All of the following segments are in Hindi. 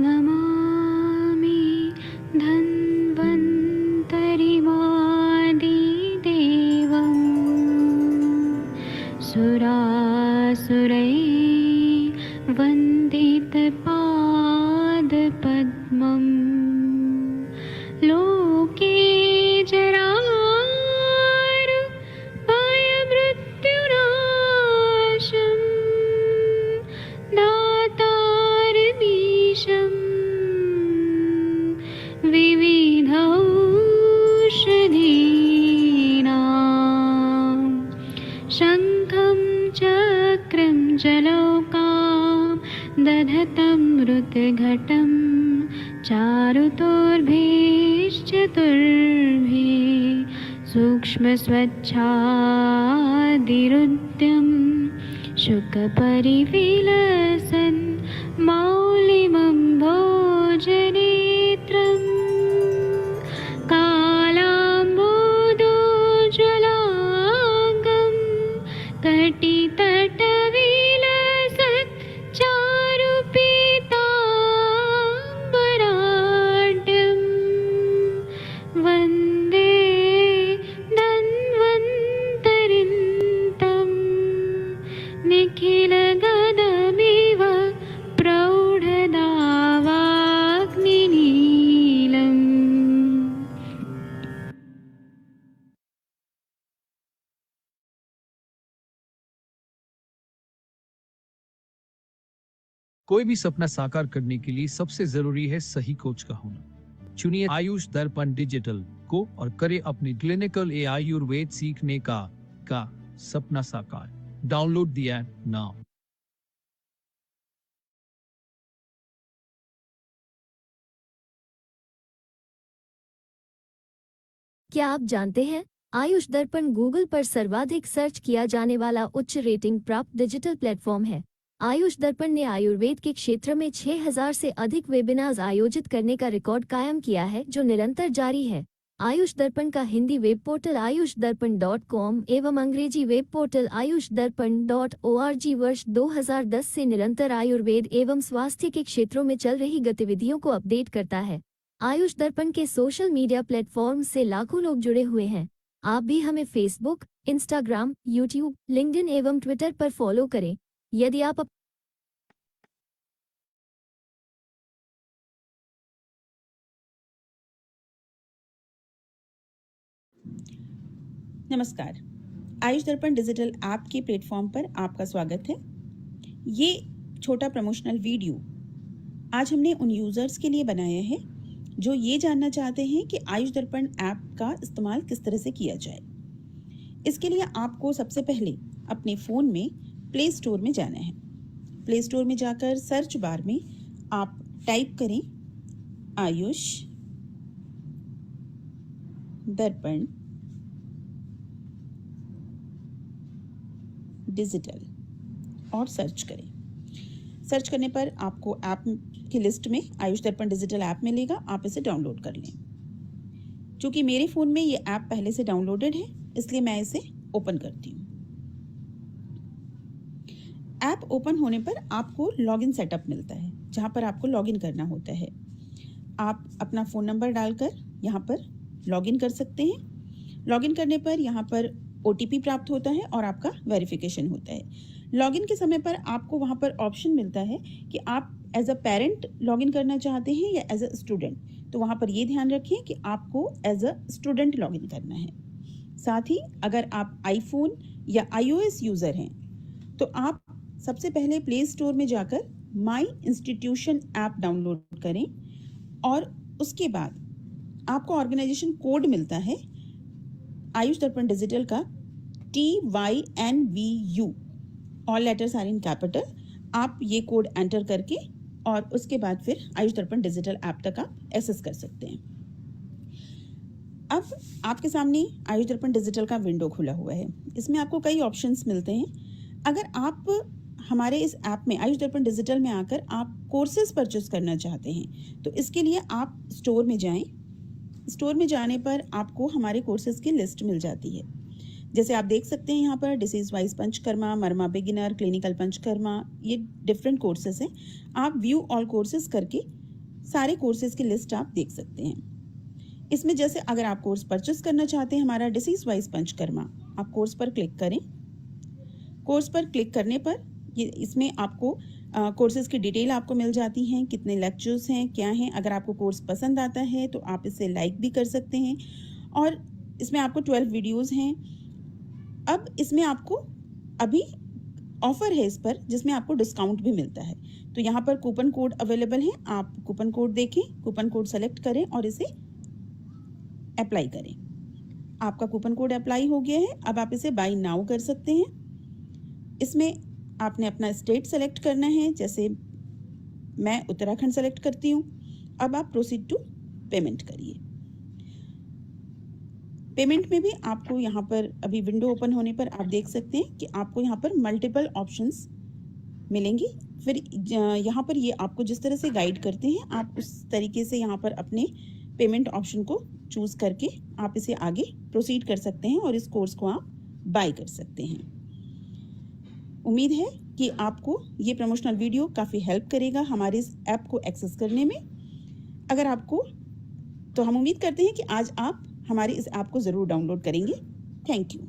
नमामि धन्वन्तरिमादिदेवम् सुरासुरैः वन्दितपादपद्मम् लोके जरामृत्युनाशं दातारमीशं विविधौषधीनां शङ्खं चक्रं जलौकां दधतं मृतघटं चारुतोर्भिश्चतुर्भिः सूक्ष्मस्वच्छादिरुद्यं शुकपरिविलसन् मौलिमं भोजनेत्रम् कालाम्बोदोज्ज्वलाङ्गं कटितटविलसत् चारुपीताम्बराढ्यं वन्दे धन्वन्तरिन्तं निखिलगदमिव प्रौढदावाग्निनीलम्। कोई भी सपना साकार करने के लिए सबसे जरूरी है सही कोच का होना। चुनिए आयुष दर्पण डिजिटल को और करें अपनी क्लिनिकल आयुर्वेद सीखने का सपना साकार। Download the app now. क्या आप जानते हैं आयुष दर्पण गूगल पर सर्वाधिक सर्च किया जाने वाला उच्च रेटिंग प्राप्त डिजिटल प्लेटफॉर्म है। आयुष दर्पण ने आयुर्वेद के क्षेत्र में 6000 से अधिक वेबिनार्स आयोजित करने का रिकॉर्ड कायम किया है, जो निरंतर जारी है। आयुष दर्पण का हिंदी वेब पोर्टल ayushdarbhan.com एवं अंग्रेजी वेब पोर्टल ayushdarbhan.org वर्ष 2010 से निरंतर आयुर्वेद एवं स्वास्थ्य के क्षेत्रों में चल रही गतिविधियों को अपडेट करता है। आयुष दर्पण के सोशल मीडिया प्लेटफॉर्म से लाखों लोग जुड़े हुए हैं। आप भी हमें फेसबुक, इंस्टाग्राम, यूट्यूब, लिंक्डइन एवं ट्विटर पर फॉलो करें। यदि आप नमस्कार, आयुष दर्पण डिजिटल ऐप के प्लेटफॉर्म पर आपका स्वागत है। ये छोटा प्रमोशनल वीडियो आज हमने उन यूज़र्स के लिए बनाया है जो ये जानना चाहते हैं कि आयुष दर्पण ऐप का इस्तेमाल किस तरह से किया जाए। इसके लिए आपको सबसे पहले अपने फ़ोन में प्ले स्टोर में जाना है। प्ले स्टोर में जाकर सर्च बार में आप टाइप करें आयुष दर्पण डिजिटल और सर्च करें। सर्च करने पर आपको ऐप की लिस्ट में आयुष दर्पण डिजिटल ऐप मिलेगा। आप इसे डाउनलोड कर लें। चूँकि मेरे फ़ोन में ये ऐप पहले से डाउनलोडेड है, इसलिए मैं इसे ओपन करती हूँ। ऐप ओपन होने पर आपको लॉगिन सेटअप मिलता है, जहाँ पर आपको लॉगिन करना होता है। आप अपना फ़ोन नंबर डालकर यहाँ पर लॉगिन कर सकते हैं। लॉगिन करने पर यहाँ पर OTP प्राप्त होता है और आपका वेरिफिकेशन होता है। लॉगिन के समय पर आपको वहाँ पर ऑप्शन मिलता है कि आप एज अ पेरेंट लॉगिन करना चाहते हैं या एज अ स्टूडेंट। तो वहाँ पर ये ध्यान रखें कि आपको एज अ स्टूडेंट लॉगिन करना है। साथ ही अगर आप आईफोन या iOS यूज़र हैं तो आप सबसे पहले प्ले स्टोर में जाकर माई इंस्टीट्यूशन ऐप डाउनलोड करें और उसके बाद आपको ऑर्गेनाइजेशन कोड मिलता है आयुष दर्पण डिजिटल का TYNVU, all letters are in capital. आप ये कोड एंटर करके और उसके बाद फिर आयुष दर्पण डिजिटल ऐप तक आप एक्सेस कर सकते हैं। अब आपके सामने आयुष दर्पण डिजिटल का विंडो खुला हुआ है। इसमें आपको कई ऑप्शंस मिलते हैं। अगर आप हमारे इस ऐप में आयुष दर्पण डिजिटल में आकर आप कोर्सेज परचेस करना चाहते हैं तो इसके लिए आप स्टोर में जाएं। स्टोर में जाने पर आपको हमारे कोर्सेज की लिस्ट मिल जाती है। जैसे आप देख सकते हैं यहाँ पर डिसीज वाइज पंचकर्मा, मर्मा बिगिनर, क्लिनिकल पंचकर्मा, ये डिफरेंट कोर्सेज हैं। आप व्यू ऑल कोर्सेज करके सारे कोर्सेज की लिस्ट आप देख सकते हैं। इसमें जैसे अगर आप कोर्स परचेस करना चाहते हैं हमारा डिसीज वाइज पंचकर्मा, आप कोर्स पर क्लिक करें। कोर्स पर क्लिक करने पर ये इसमें आपको कोर्सेज की डिटेल आपको मिल जाती हैं, कितने लेक्चर्स हैं, क्या हैं। अगर आपको कोर्स पसंद आता है तो आप इसे लाइक भी कर सकते हैं। और इसमें आपको 12 वीडियोस हैं। अब इसमें आपको अभी ऑफर है इस पर, जिसमें आपको डिस्काउंट भी मिलता है। तो यहाँ पर कूपन कोड अवेलेबल है, आप कूपन कोड देखें, कूपन कोड सेलेक्ट करें और इसे अप्लाई करें। आपका कूपन कोड अप्लाई हो गया है। अब आप इसे बाय नाउ कर सकते हैं। इसमें आपने अपना स्टेट सेलेक्ट करना है, जैसे मैं उत्तराखंड सेलेक्ट करती हूँ। अब आप प्रोसीड टू पेमेंट करिए। पेमेंट में भी आपको यहाँ पर अभी विंडो ओपन होने पर आप देख सकते हैं कि आपको यहाँ पर मल्टीपल ऑप्शंस मिलेंगी। फिर यहाँ पर ये आपको जिस तरह से गाइड करते हैं आप उस तरीके से यहाँ पर अपने पेमेंट ऑप्शन को चूज करके आप इसे आगे प्रोसीड कर सकते हैं और इस कोर्स को आप बाय कर सकते हैं। उम्मीद है कि आपको ये प्रमोशनल वीडियो काफ़ी हेल्प करेगा हमारे इस ऐप को एक्सेस करने में। अगर आपको तो हम उम्मीद करते हैं कि आज आप हमारे इस ऐप को ज़रूर डाउनलोड करेंगे। Thank you.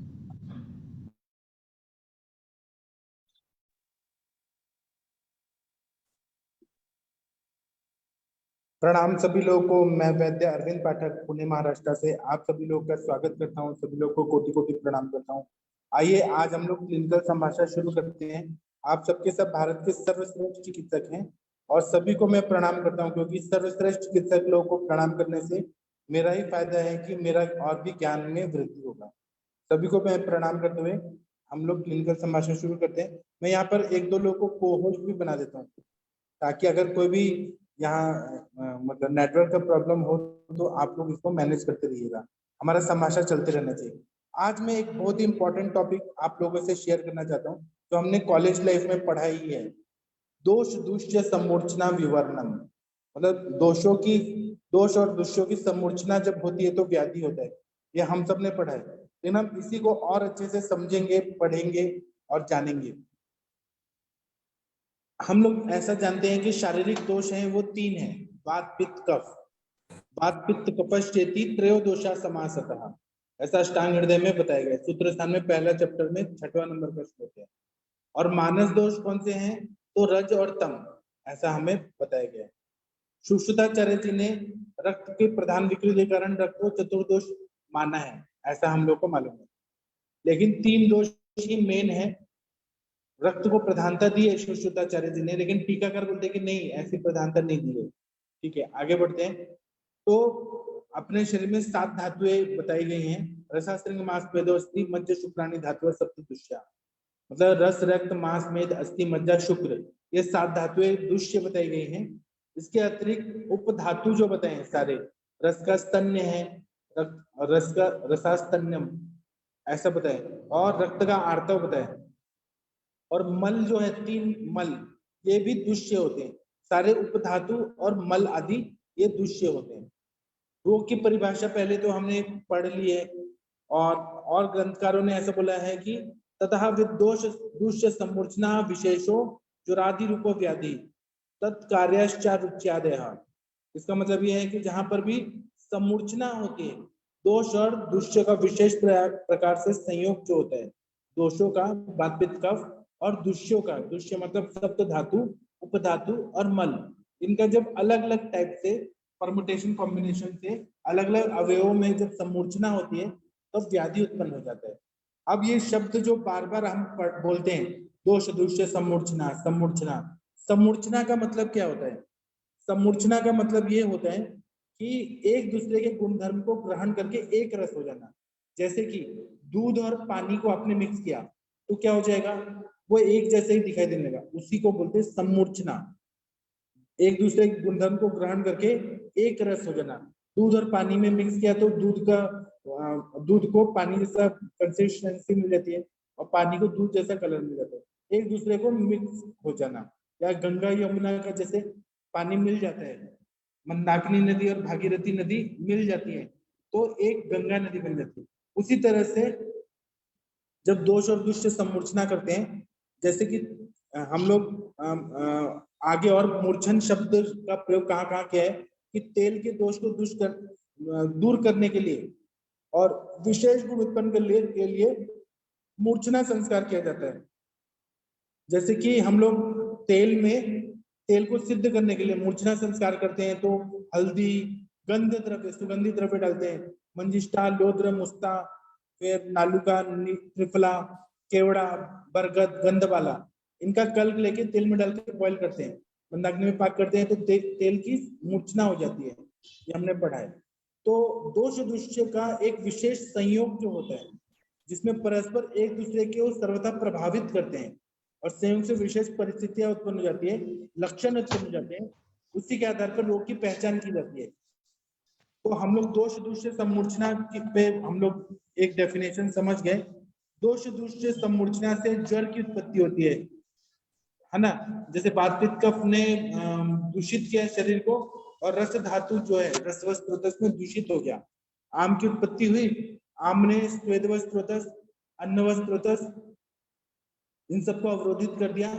प्रणाम सभी लोगों को। मैं वैद्य अरविंद पाठक पुणे महाराष्ट्र से आप सभी लोगों का स्वागत करता हूं। सभी लोगों को कोटि कोटि प्रणाम करता हूं। आइए आज हम लोग क्लिनिकल संभाषण शुरू करते हैं। आप सबके सब भारत के सर्वश्रेष्ठ चिकित्सक हैं और सभी को मैं प्रणाम करता हूं, क्योंकि सर्वश्रेष्ठ चिकित्सक लोगों को प्रणाम करने से मेरा ही फायदा है कि मेरा और भी ज्ञान में वृद्धि होगा। सभी को मैं प्रणाम करते हुए हम लोग क्लिनिकल संभाषण शुरू करते हैं। मैं यहाँ पर एक दो लोगों को को होस्ट भी बना देता हूँ, ताकि अगर कोई भी यहाँ मतलब नेटवर्क का प्रॉब्लम हो तो आप लोग इसको मैनेज करते रहिएगा। हमारा संभाषण चलते रहना चाहिए। आज मैं एक बहुत ही इंपॉर्टेंट टॉपिक आप लोगों से शेयर करना चाहता हूँ, जो हमने कॉलेज लाइफ में पढ़ाई है। दोष दूष्य समूर्छना विवरणम, मतलब दोष और दूष्यों की समूर्छना जब होती है तो व्याधि होता है। ये हम सब ने पढ़ा है, लेकिन हम इसी को और अच्छे से समझेंगे, पढ़ेंगे और जानेंगे। हम लोग ऐसा जानते हैं कि शारीरिक दोष हैं वो 3 हैं, वात पित्त कफ। वात पित्त कफश्चेति त्रयोदोषा समासतः, ऐसा अष्टांग हृदय में बताया गया। सूत्र स्थान में पहला चैप्टर में 6वां नंबर का श्लोक है। और मानस दोष कौन से हैं? तो रज और तम, ऐसा हमें बताया गया है। सुश्रुताचार्य जी ने रक्त के प्रधान विकृति के कारण रक्त को चतुर्दोष माना है, ऐसा हम लोग को मालूम है। लेकिन 3 दोष ही मेन है। रक्त को प्रधानता दी है सुश्रुताचार्य जी ने, लेकिन टीकाकार बोलते हैं कि नहीं, ऐसी प्रधानता नहीं दी है। ठीक है, आगे बढ़ते हैं। तो अपने शरीर में 7 धातुएं बताई गई हैं। रसास्त्रिंग मांस मेदो अस्थि मज्जा शुक्राणी धातु सप्तदुष्या, मतलब रस रक्त मांस मेद अस्थि मज्जा शुक्र, ये 7 धातुएं दुष्य बताई गई हैं। इसके अतिरिक्त उप धातु जो बताए हैं सारे, रस का स्तन्य है, रस का रसास्तन्यम ऐसा बताए, और रक्त का आर्तव बताए, और मल जो है 3 मल, ये भी दुष्य होते हैं। सारे उपधातु और मल आदि ये दुष्य होते हैं। रोग की परिभाषा पहले तो हमने पढ़ ली है, और ग्रंथकारों ने ऐसा बोला है कि ततः विदोष दुष्य समूर्छना विशेषो जुरादि रूप व्याधि तत्कार्याश्चारुच्यादयः। इसका मतलब ये है कि जहां पर भी समूर्छना होती है, दोष और दुष्य का विशेष प्रकार से संयोग जो होता है, दोषों का वात पित्त कफ और दुष्यों का, दुष्य मतलब सप्त धातु, उपधातु और मल, इनका जब अलग अलग टाइप से परमुटेशन कॉम्बिनेशन से अलग अलग अवयवों में जब समूर्छना होती है तो व्याधि उत्पन्न हो जाता है। अब ये शब्द जो बार बार हम बोलते हैं, दोष दुष्य समूर्छना, समूर्छना, समूर्छना का मतलब क्या होता है? समूर्छना का मतलब ये होता है कि एक दूसरे के गुणधर्म को ग्रहण करके एक रस हो जाना। जैसे कि दूध और पानी को आपने मिक्स किया तो क्या हो जाएगा? वो एक जैसे ही दिखाई देने लगा, उसी को बोलते हैं समूर्छना। एक दूसरे के गुणधर्म को ग्रहण करके एक रस हो जाना। दूध और पानी में मिक्स किया तो दूध को पानी जैसा कंसिस्टेंसी मिल जाती है और पानी को दूध जैसा कलर मिल जाता है। एक दूसरे को मिक्स हो जाना, या गंगा यमुना का जैसे पानी मिल जाता है, मंदाकिनी नदी और भागीरथी नदी मिल जाती है तो एक गंगा नदी बन जाती है। उसी तरह से जब दोष और दुष्य समूर्छना करते हैं, जैसे कि हम लोग आगे और मूर्छन शब्द का प्रयोग कहाँ कहाँ किया है कि तेल के दोष को दूर करने के लिए और विशेष गुण उत्पन्न करने के लिए मूर्छना संस्कार किया जाता है। जैसे कि हम लोग तेल को सिद्ध करने के लिए मूर्छना संस्कार करते हैं, तो हल्दी, गंध द्रव्य, सुगंधित द्रव्य डालते हैं, मंजिष्ठा, लोद्र, मुस्ता, फिर नालुका, त्रिफला, केवड़ा, बरगद, गंधवाला, इनका कल्क लेके तेल में डाल के बॉईल करते हैं, मंदाग्नि में पाक करते हैं, तो तेल की मूर्छना हो जाती है। ये हमने पढ़ा है। तो दोष दुष्य का एक विशेष संयोग जो होता है, जिसमें परस्पर एक दूसरे को सर्वथा प्रभावित करते हैं और संयोग से विशेष परिस्थितियां उत्पन्न हो जाती है, लक्षण उत्पन्न हो जाते हैं, उसी के आधार पर रोग की पहचान की जाती है। तो हम लोग दोष दूष्य सम्मूर्छना पे हम लोग एक डेफिनेशन समझ गए। दोष दूष्य सम्मूर्छना से ज्वर की उत्पत्ति होती है ना। जैसे बात पित्त कफ ने दूषित किया शरीर को, और रस धातु जो है रसवस्त्रोतस में दूषित हो गया। आम की उत्पत्ति हुई, आम ने स्वेदवस्त्रोतस, अन्नवस्त्रोतस, इन सबको अवरोधित कर दिया।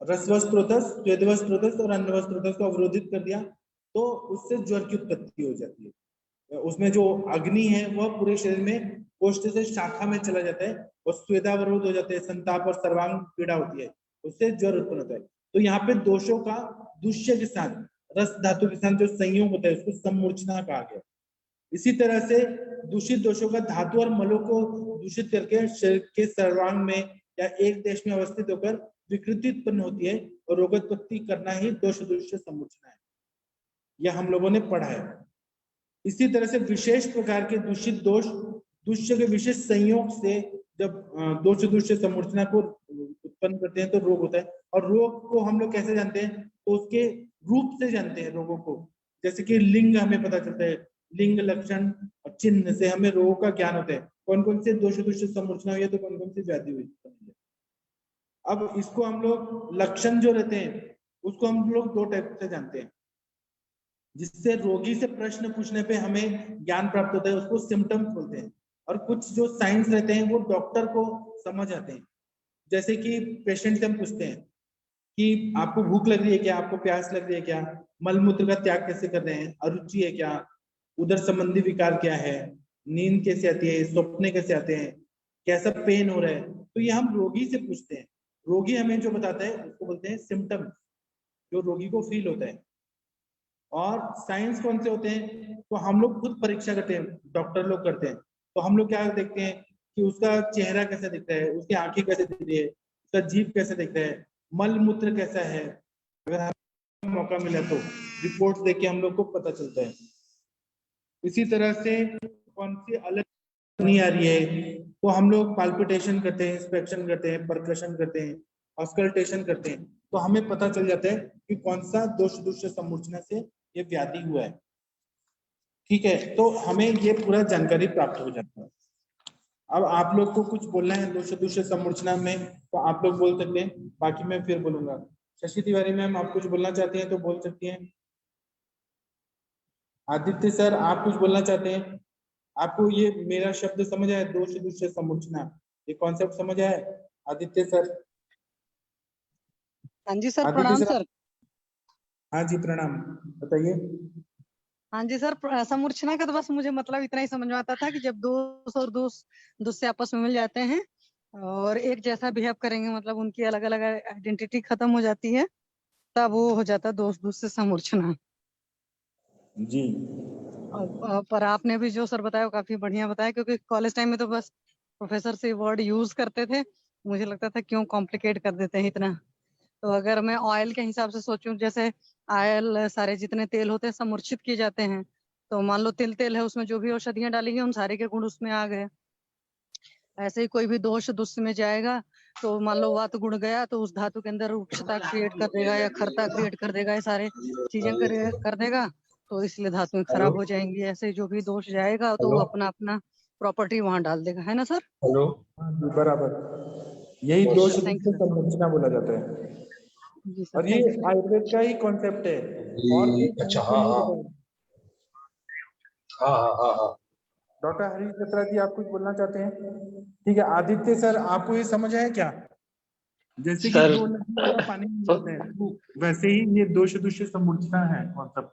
रसवस्त्रोतस, स्वेदवस्त्रोतस और अन्नवस्त्रोतस को अवरोधित कर दिया, तो उससे ज्वर की उत्पत्ति हो जाती है। उसमें जो अग्नि है वह पूरे शरीर में कोष्ठ से शाखा में चला जाता है और स्वेदावरोध हो जाते हैं, संताप और सर्वांग पीड़ा होती है, उससे ज्वर उत्पन्न होता है। तो यहाँ पे दोषों का दुष्य के साथ, रस धातु के साथ जो संयोग होता है, उसको सम्मूर्छना कहा गया। इसी तरह से दूषित दोषों का धातु और मलों को दूषित करके शरीर के सर्वांग में या एक देश में अवस्थित होकर विकृति उत्पन्न होती है, और रोगोत्पत्ति करना ही दोष दूष्य सम्मूर्छना है। यह हम लोगों ने पढ़ा है। इसी तरह से विशेष प्रकार के दूषित दोष दुष्य के विशेष संयोग से जब दोष दूष्य सम्मूर्छना को उत्पन्न करते हैं तो रोग होता है। और रोग को हम लोग कैसे जानते हैं? तो उसके रूप से जानते हैं रोगों को। जैसे कि लिंग हमें पता चलता है, लिंग, लक्षण और चिन्ह से हमें रोगों का ज्ञान होता है, कौन कौन से दोष दूष्य सम्मूर्छना हुई है, तो कौन कौन सी व्याधि हुई। अब इसको हम लोग लक्षण जो रहते हैं उसको हम लोग दो टाइप से जानते हैं, जिससे रोगी से प्रश्न पूछने पे हमें ज्ञान प्राप्त होता है, उसको सिम्टम्स बोलते हैं। और कुछ जो साइंस रहते हैं वो डॉक्टर को समझ आते हैं। जैसे कि पेशेंट से हम पूछते हैं कि आपको भूख लग रही है क्या, आपको प्यास लग रही है क्या, मलमूत्र का त्याग कैसे कर रहे हैं, अरुचि है क्या, उदर संबंधी विकार क्या है, नींद कैसे आती है, सपने कैसे आते हैं, कैसा पेन हो रहा है, तो ये हम रोगी से पूछते हैं। रोगी हमें जो बताता है उसको बोलते हैं सिम्टम्स, जो रोगी को फील होता है। और साइंस कौन से होते हैं? तो हम लोग खुद परीक्षा करते हैं, डॉक्टर लोग करते हैं। तो हम लोग क्या देखते हैं कि उसका चेहरा कैसा दिखता है, उसकी आंखें कैसे दिख रही है, उसका जीभ कैसे दिखता है, मल मूत्र कैसा है। अगर हमें मौका मिला तो रिपोर्ट देख के हम लोग को पता चलता है। इसी तरह से कौन सी अलग नहीं आ रही है, तो हम लोग पाल्पिटेशन करते हैं, इंस्पेक्शन करते हैं, परकशन करते हैं, ऑस्कल्टेशन करते हैं, तो हमें पता चल जाता है कि कौन सा दोष दूष्य सम्मूर्छना से ये व्याधि हुआ है। ठीक है, तो हमें ये पूरा जानकारी प्राप्त हो जाता है। अब आप लोग को कुछ बोलना है दोष दूष्य सम्मूर्छना में, तो आप लोग बोल सकते हैं, बाकी मैं फिर बोलूंगा। शशि तिवारी मैम, आप कुछ बोलना चाहते हैं तो बोल सकती हैं। आदित्य सर, आप कुछ बोलना चाहते हैं? आपको ये मेरा शब्द समझ आया, दोष दूष्य सम्मूर्छना, ये कॉन्सेप्ट समझ आया आदित्य सर? हाँ जी सर, आदित्य प्रणाम सर। हाँ जी प्रणाम, बताइए। हाँ जी सर, सम्मूर्छना का तो बस मुझे मतलब इतना ही समझ में आता था कि जब दोस्त और दोस्त आपस में मिल जाते हैं और एक जैसा बिहेव करेंगे, मतलब उनकी अलग अलग आइडेंटिटी खत्म हो जाती है, तब वो हो जाता है दोस्त से सम्मूर्छना जी। पर आपने भी जो सर बताया वो काफी बढ़िया बताया, क्योंकि कॉलेज टाइम में तो बस प्रोफेसर से वर्ड यूज करते थे, मुझे लगता था क्यों कॉम्प्लिकेट कर देते हैं इतना। तो अगर मैं ऑयल के हिसाब से सोचूं, जैसे ऑयल सारे जितने तेल होते हैं सम्मूर्छित किए जाते हैं, तो मान लो तेल है, उसमें जो भी औषधियां डालेंगे उन सारे के गुण उसमें आ गए। ऐसे ही कोई भी दोष दुष्य में जाएगा, तो मान लो वात गुण गया तो उस धातु के अंदर रुक्षता क्रिएट कर देगा या खरता क्रिएट कर देगा, ये सारे चीजें कर देगा, तो इसलिए धातुएं खराब हो जाएंगी। ऐसे जो भी दोष जाएगा तो वो अपना अपना प्रॉपर्टी वहां डाल देगा, है ना सर? हेलो, बराबर, यही दोष थैंक यू सम्मूर्छना बोला जाता है। जी सर, और ये थैंक यू। आयुर्वेद का ही कॉन्सेप्ट है, और अच्छा, हाँ हाँ हाँ हाँ हाँ हाँ। डॉक्टर हरीश चतरा जी, आप कुछ बोलना चाहते हैं? ठीक है, आदित्य सर, आपको ये समझ आया क्या? जैसे कि सर 2 नदी वाला पानी मिल जाता है, तो वैसे ही ये दोष दुष्य समूर्छना है कॉन्सेप्ट।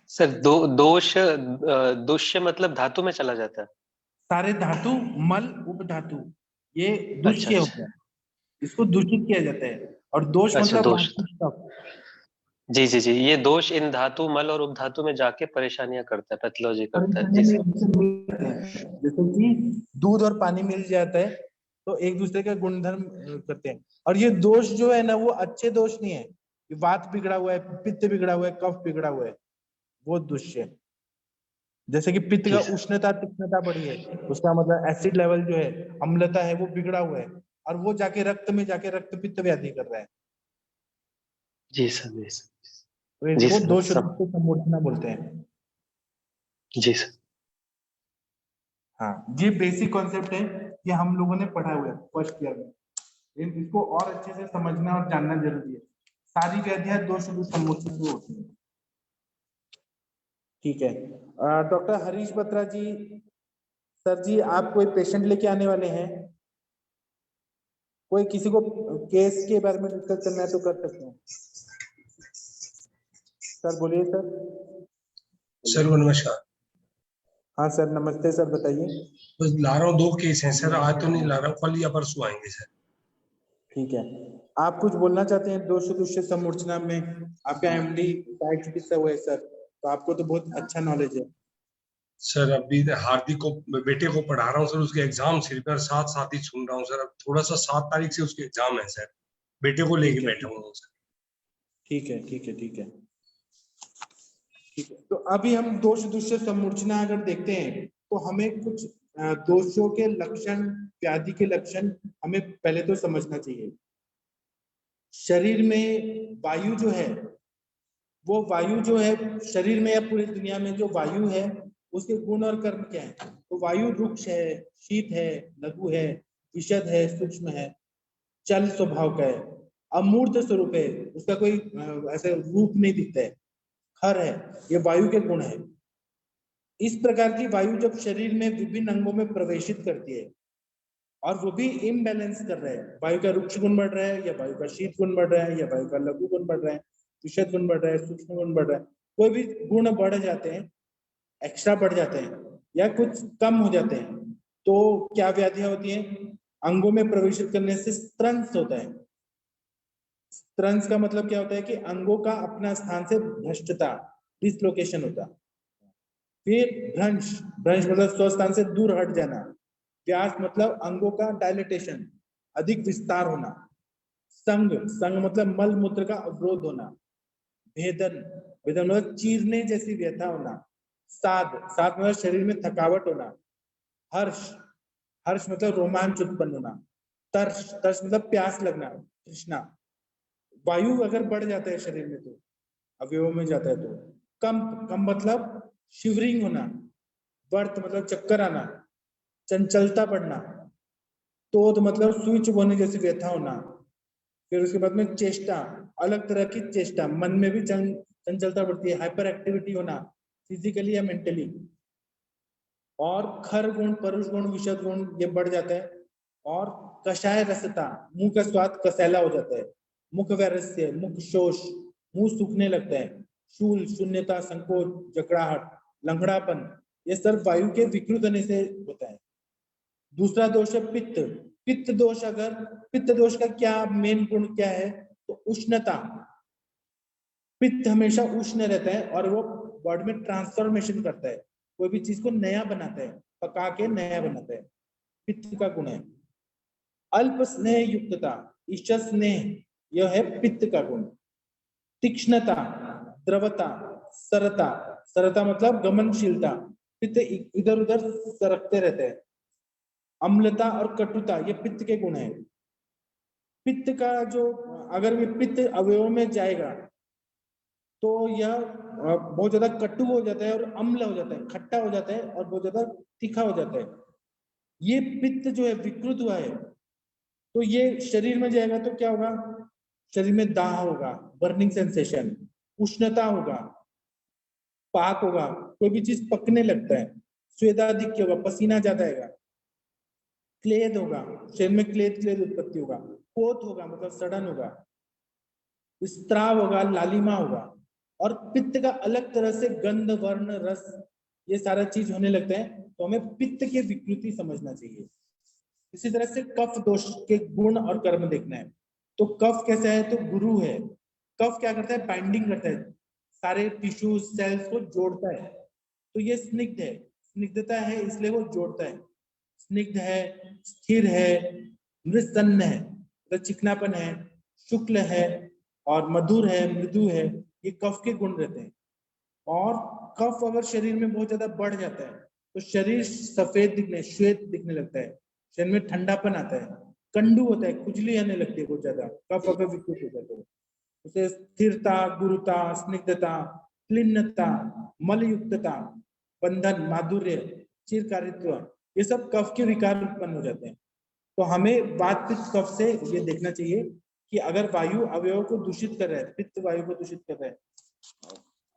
सर दुष्य मतलब धातु में चला जाता है। सारे धातु, मल, उपधातु, ये अच्छा दुष्य अच्छा होता है, इसको दूषित किया जाता है। और दोष अच्छा, मतलब दोष। वास्तविक तप। जी जी जी, ये दोष इन धातु मल और उपधातु में जाके परेशानियां करता है, पैथोलॉजी करता है। परेशानी जी में सर। एक दूसरे मिल जाते हैं, जैसे कि दूध और पानी मिल जाता है तो एक दूसरे का गुणधर्म करते हैं। और ये दोष जो है ना, वो अच्छे दोष नहीं है, ये वात बिगड़ा हुआ है, पित्त बिगड़ा हुआ है, कफ बिगड़ा हुआ है, वो दुष्य है। जैसे कि पित्त जी का सर। उष्णता तीक्ष्णता बढ़ी है, उसका मतलब एसिड लेवल जो है, अम्लता है, वो बिगड़ा हुआ है, और वो जाके रक्त में जाके रक्त पित्त व्याधि कर रहा है, जी सर। जी सर। तो जी इसको सर दोष रूप सब। से संबोधना बोलते हैं। जी सर। हाँ, ये बेसिक कॉन्सेप्ट है, ये हम लोगों ने पढ़ा हुआ है फर्स्ट ईयर में, लेकिन इसको और अच्छे से समझना और जानना जरूरी है। सारी व्याधियां दोष रूप सम्मोचन से होती है। ठीक है, डॉक्टर हरीश बत्रा जी, सर जी, आप कोई पेशेंट लेके आने वाले हैं? कोई किसी को केस के बारे में डिस्कस करना है तो कर सकते हैं। सर बोलिए सर। सर नमस्कार। हाँ सर नमस्ते सर, बताइए। बस ला रहा हूँ, 2 केस हैं सर, आज तो नहीं ला रहा हूँ, कल या परसों आएंगे सर। ठीक है, आप कुछ बोलना चाहते हैं दोष दुष्य समूर्छना में? आपका एमडी सहायक चिकित्सा हुआ है सर, तो आपको तो बहुत अच्छा नॉलेज है। सर अभी हार्दिक को, बेटे को पढ़ा रहा हूँ सर, उसके एग्जाम सिर पर, साथ साथ ही सुन रहा हूँ सर। अब थोड़ा सा 7 तारीख से उसके एग्जाम है सर, बेटे को लेके बैठा हूँ सर। ठीक है ठीक है ठीक है ठीक है। तो अभी हम दोष दुष्य समूर्छना अगर देखते हैं तो हमें कुछ दोषों के लक्षण, व्याधि के लक्षण हमें पहले तो समझना चाहिए। शरीर में वायु जो है, वो वायु जो है शरीर में या पूरी दुनिया में जो वायु है, उसके गुण और कर्म क्या है? तो वायु रुक्ष है, शीत है, लघु है, विशद है, सूक्ष्म है, चल स्वभाव का है, अमूर्त स्वरूप है, उसका कोई ऐसे रूप नहीं दिखता है, खर है, ये वायु के गुण है। इस प्रकार की वायु जब शरीर में विभिन्न अंगों में प्रवेशित करती है, और वो भी इम्बैलेंस कर रहा है, वायु का रुक्ष गुण बढ़ रहा है या वायु का शीत गुण बढ़ रहा है या वायु का लघु गुण बढ़ रहा है, विशद गुण बढ़ रहा है, सूक्ष्म गुण बढ़ रहा है, कोई भी गुण बढ़ जाते हैं, एक्स्ट्रा बढ़ जाते हैं या कुछ कम हो जाते हैं, तो क्या व्याधियां होती हैं? अंगों में प्रवेशित करने से स्त्रंस होता है। स्त्रंस का मतलब क्या होता है कि अंगों का अपना स्थान से भ्रष्टता, डिसलोकेशन होता। फिर भ्रंश, भ्रंश मतलब स्वस्थान से दूर हट जाना। व्यास मतलब अंगों का डायलिटेशन, अधिक विस्तार होना। संग, संग मतलब मल मूत्र का अवरोध होना। भेदन, भेदन मतलब चीरने जैसी व्यथा होना। साध, साध मतलब शरीर में थकावट होना। हर्ष, हर्ष मतलब रोमांच उत्पन्न होना। तर्ष, तर्ष मतलब प्यास लगना, तृष्णा। वायु अगर बढ़ जाता है शरीर में तो अवयवों में जाता है तो। कंप, कंप मतलब शिवरिंग होना। वर्त मतलब चक्कर आना, चंचलता बढ़ना। तोद मतलब सुई चुभने जैसी व्यथा होना। फिर उसके बाद में चेष्टा, अलग तरह की चेष्टा, मन में भी चंचलता बढ़ती है, हाइपर एक्टिविटी होना, फिजिकली या मेंटली। और खर गुण, परुष गुण, विशद गुण ये बढ़ जाता है। और कषाय रसता, मुंह का स्वाद कसैला हो जाता है। मुख वैरस्य, मुख शोष, मुंह सूखने लगता है। शूल, शून्यता, संकोच, जकड़ाहट, लंगड़ापन, ये सब वायु के विकृत होने से होता है। दूसरा दोष है पित्त। पित्त दोष, अगर पित्त दोष का क्या मेन गुण क्या है? तो उष्णता। पित्त हमेशा उष्ण रहता है और वो बॉडी में ट्रांसफॉर्मेशन करता है, कोई भी चीज को नया बनाता है, पका के नया बनाता है, पित्त का गुण है। अल्प स्नेह युक्तता, ईश स्नेह, यह है पित्त का गुण। तीक्ष्णता, द्रवता, सरता, सरता मतलब गमनशीलता, पित्त इधर उधर सरकते रहते हैं। अम्लता और कटुता, ये पित्त के गुण है। पित्त का जो, अगर ये पित्त अवयवों में जाएगा तो यह बहुत ज्यादा कटु हो जाता है और अम्ल हो जाता है, खट्टा हो जाता है और बहुत ज्यादा तीखा हो जाता है। ये पित्त जो है विकृत हुआ है, तो ये शरीर में जाएगा तो क्या होगा? शरीर में दाह होगा, बर्निंग सेंसेशन, उष्णता होगा, पाक होगा, कोई भी चीज पकने लगता है, स्वेदाधिक्य होगा, पसीना ज्यादा आएगा। क्लेद होगा, शरीर में क्लेद क्लेद उत्पत्ति होगा, पोत होगा मतलब सड़न होगा, स्त्राव होगा, लालिमा होगा, और पित्त का अलग तरह से गंध वर्ण रस ये सारा चीज होने लगता है। तो हमें पित्त की विकृति समझना चाहिए। इसी तरह से कफ दोष के गुण और कर्म देखना है। तो कफ कैसा है? तो गुरु है। कफ क्या करता है? बाइंडिंग करता है, सारे टिश्यू सेल्स को जोड़ता है। तो ये स्निग्ध है, स्निग्धता है इसलिए वो जोड़ता है। स्निग्ध है, स्थिर है, मृदसन्न है मतलब चिकनापन है, शुक्ल है और मधुर है, मृदु है, ये कफ के गुण रहते हैं। और कफ अगर शरीर में बहुत ज्यादा बढ़ जाता है तो शरीर सफेद दिखने, श्वेत दिखने लगता है, शरीर में ठंडापन आता है, कंडू होता है, खुजली आने लगती है बहुत ज्यादा, कफ अगर विकृत हो जाता है। उसे स्थिरता, गुरुता, स्निग्धता, क्लिन्नता, मलयुक्तता, बंधन, माधुर्य, चिरकारित्व, ये सब कफ के विकार उत्पन्न हो जाते हैं। तो हमें वात पित्त कफ से ये देखना चाहिए कि अगर वायु अवयव को दूषित कर रहा है, पित्त वायु को दूषित कर रहा है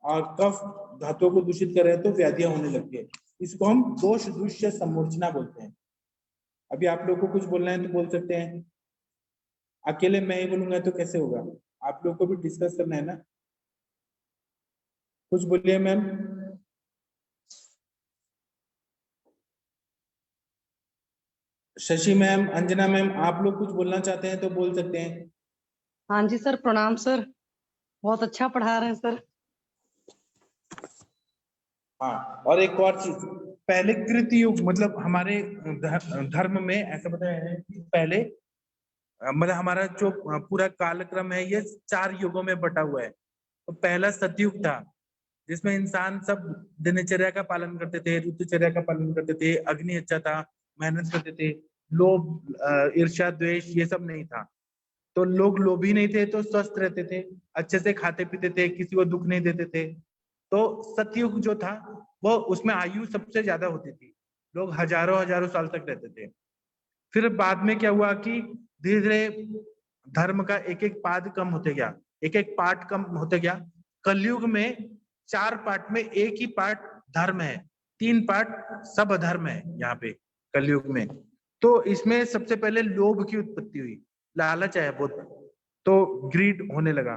और कफ धातुओं को दूषित कर रहे हैं तो व्याधियां होने लगती है। इसको हम दोष दूष्य समूर्छना बोलते हैं। अभी आप लोग को कुछ बोलना है तो बोल सकते हैं, अकेले मैं ही बोलूंगा तो कैसे होगा? आप लोग को भी डिस्कस करना है ना। कुछ बोलिए ma'am. Shashi ma'am, Anjana ma'am, आप लोग कुछ बोलना चाहते हैं तो बोल सकते हैं। हाँ जी सर, प्रणाम सर, बहुत अच्छा पढ़ा रहे हैं सर। हाँ, और एक और चीज, पहले कृत युग मतलब हमारे धर्म में ऐसा बताया है कि पहले मतलब हमारा जो पूरा कालक्रम है ये 4 युगों में बटा हुआ है। तो पहला सतयुग था जिसमें इंसान सब दिनचर्या का पालन करते थे, ऋतुचर्या का पालन करते थे, अग्नि अच्छा था, मेहनत करते थे, लोभ ईर्ष्या द्वेष ये सब नहीं था। तो लोग लोभी नहीं थे तो स्वस्थ रहते थे, अच्छे से खाते पीते थे, किसी को दुख नहीं देते थे। तो सतयुग जो था वो उसमें आयु सबसे ज्यादा होती थी, लोग हजारों हजारों साल तक रहते थे। फिर बाद में क्या हुआ कि धीरे धीरे धर्म का एक एक पाद कम होते गया, एक एक पार्ट कम होते गया। कलयुग में 4 पार्ट में एक ही पार्ट धर्म है, 3 पार्ट सब अधर्म है यहाँ पे कलयुग में। तो इसमें सबसे पहले लोभ की उत्पत्ति हुई, लालच आया बहुत, तो ग्रीड होने लगा।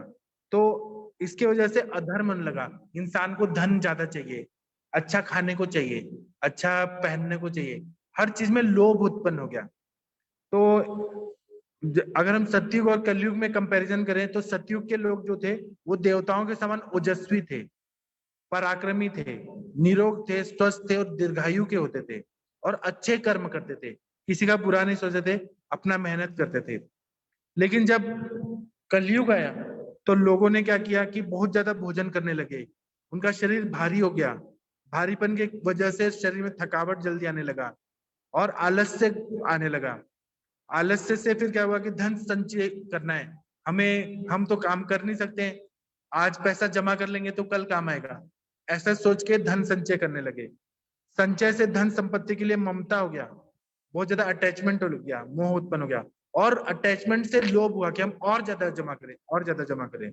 तो इसके वजह से अधर्म होने लगा, इंसान को धन ज्यादा चाहिए, अच्छा खाने को चाहिए, अच्छा पहनने को चाहिए, हर चीज में लोभ उत्पन्न हो गया। तो अगर हम सतयुग और कलयुग में कंपैरिजन करें तो सतयुग के लोग जो थे वो देवताओं के समान ओजस्वी थे, पराक्रमी थे, निरोग थे, स्वस्थ थे और दीर्घायु के होते थे और अच्छे कर्म करते थे, किसी का बुरा नहीं सोचते थे, अपना मेहनत करते थे। लेकिन जब कलयुग आया तो लोगों ने क्या किया कि बहुत ज्यादा भोजन करने लगे, उनका शरीर भारी हो गया, भारीपन की वजह से शरीर में थकावट जल्दी आने लगा और आलस्य आने लगा। आलस्य से फिर क्या हुआ कि धन संचय करना है हमें, हम तो काम कर नहीं सकते, आज पैसा जमा कर लेंगे तो कल काम आएगा, ऐसा सोच के धन संचय करने लगे। संचय से धन संपत्ति के लिए ममता हो गया, बहुत ज्यादा अटैचमेंट हो गया, मोह उत्पन्न हो गया, और अटैचमेंट से लोभ हुआ कि हम और ज्यादा जमा करें, और ज्यादा जमा करें।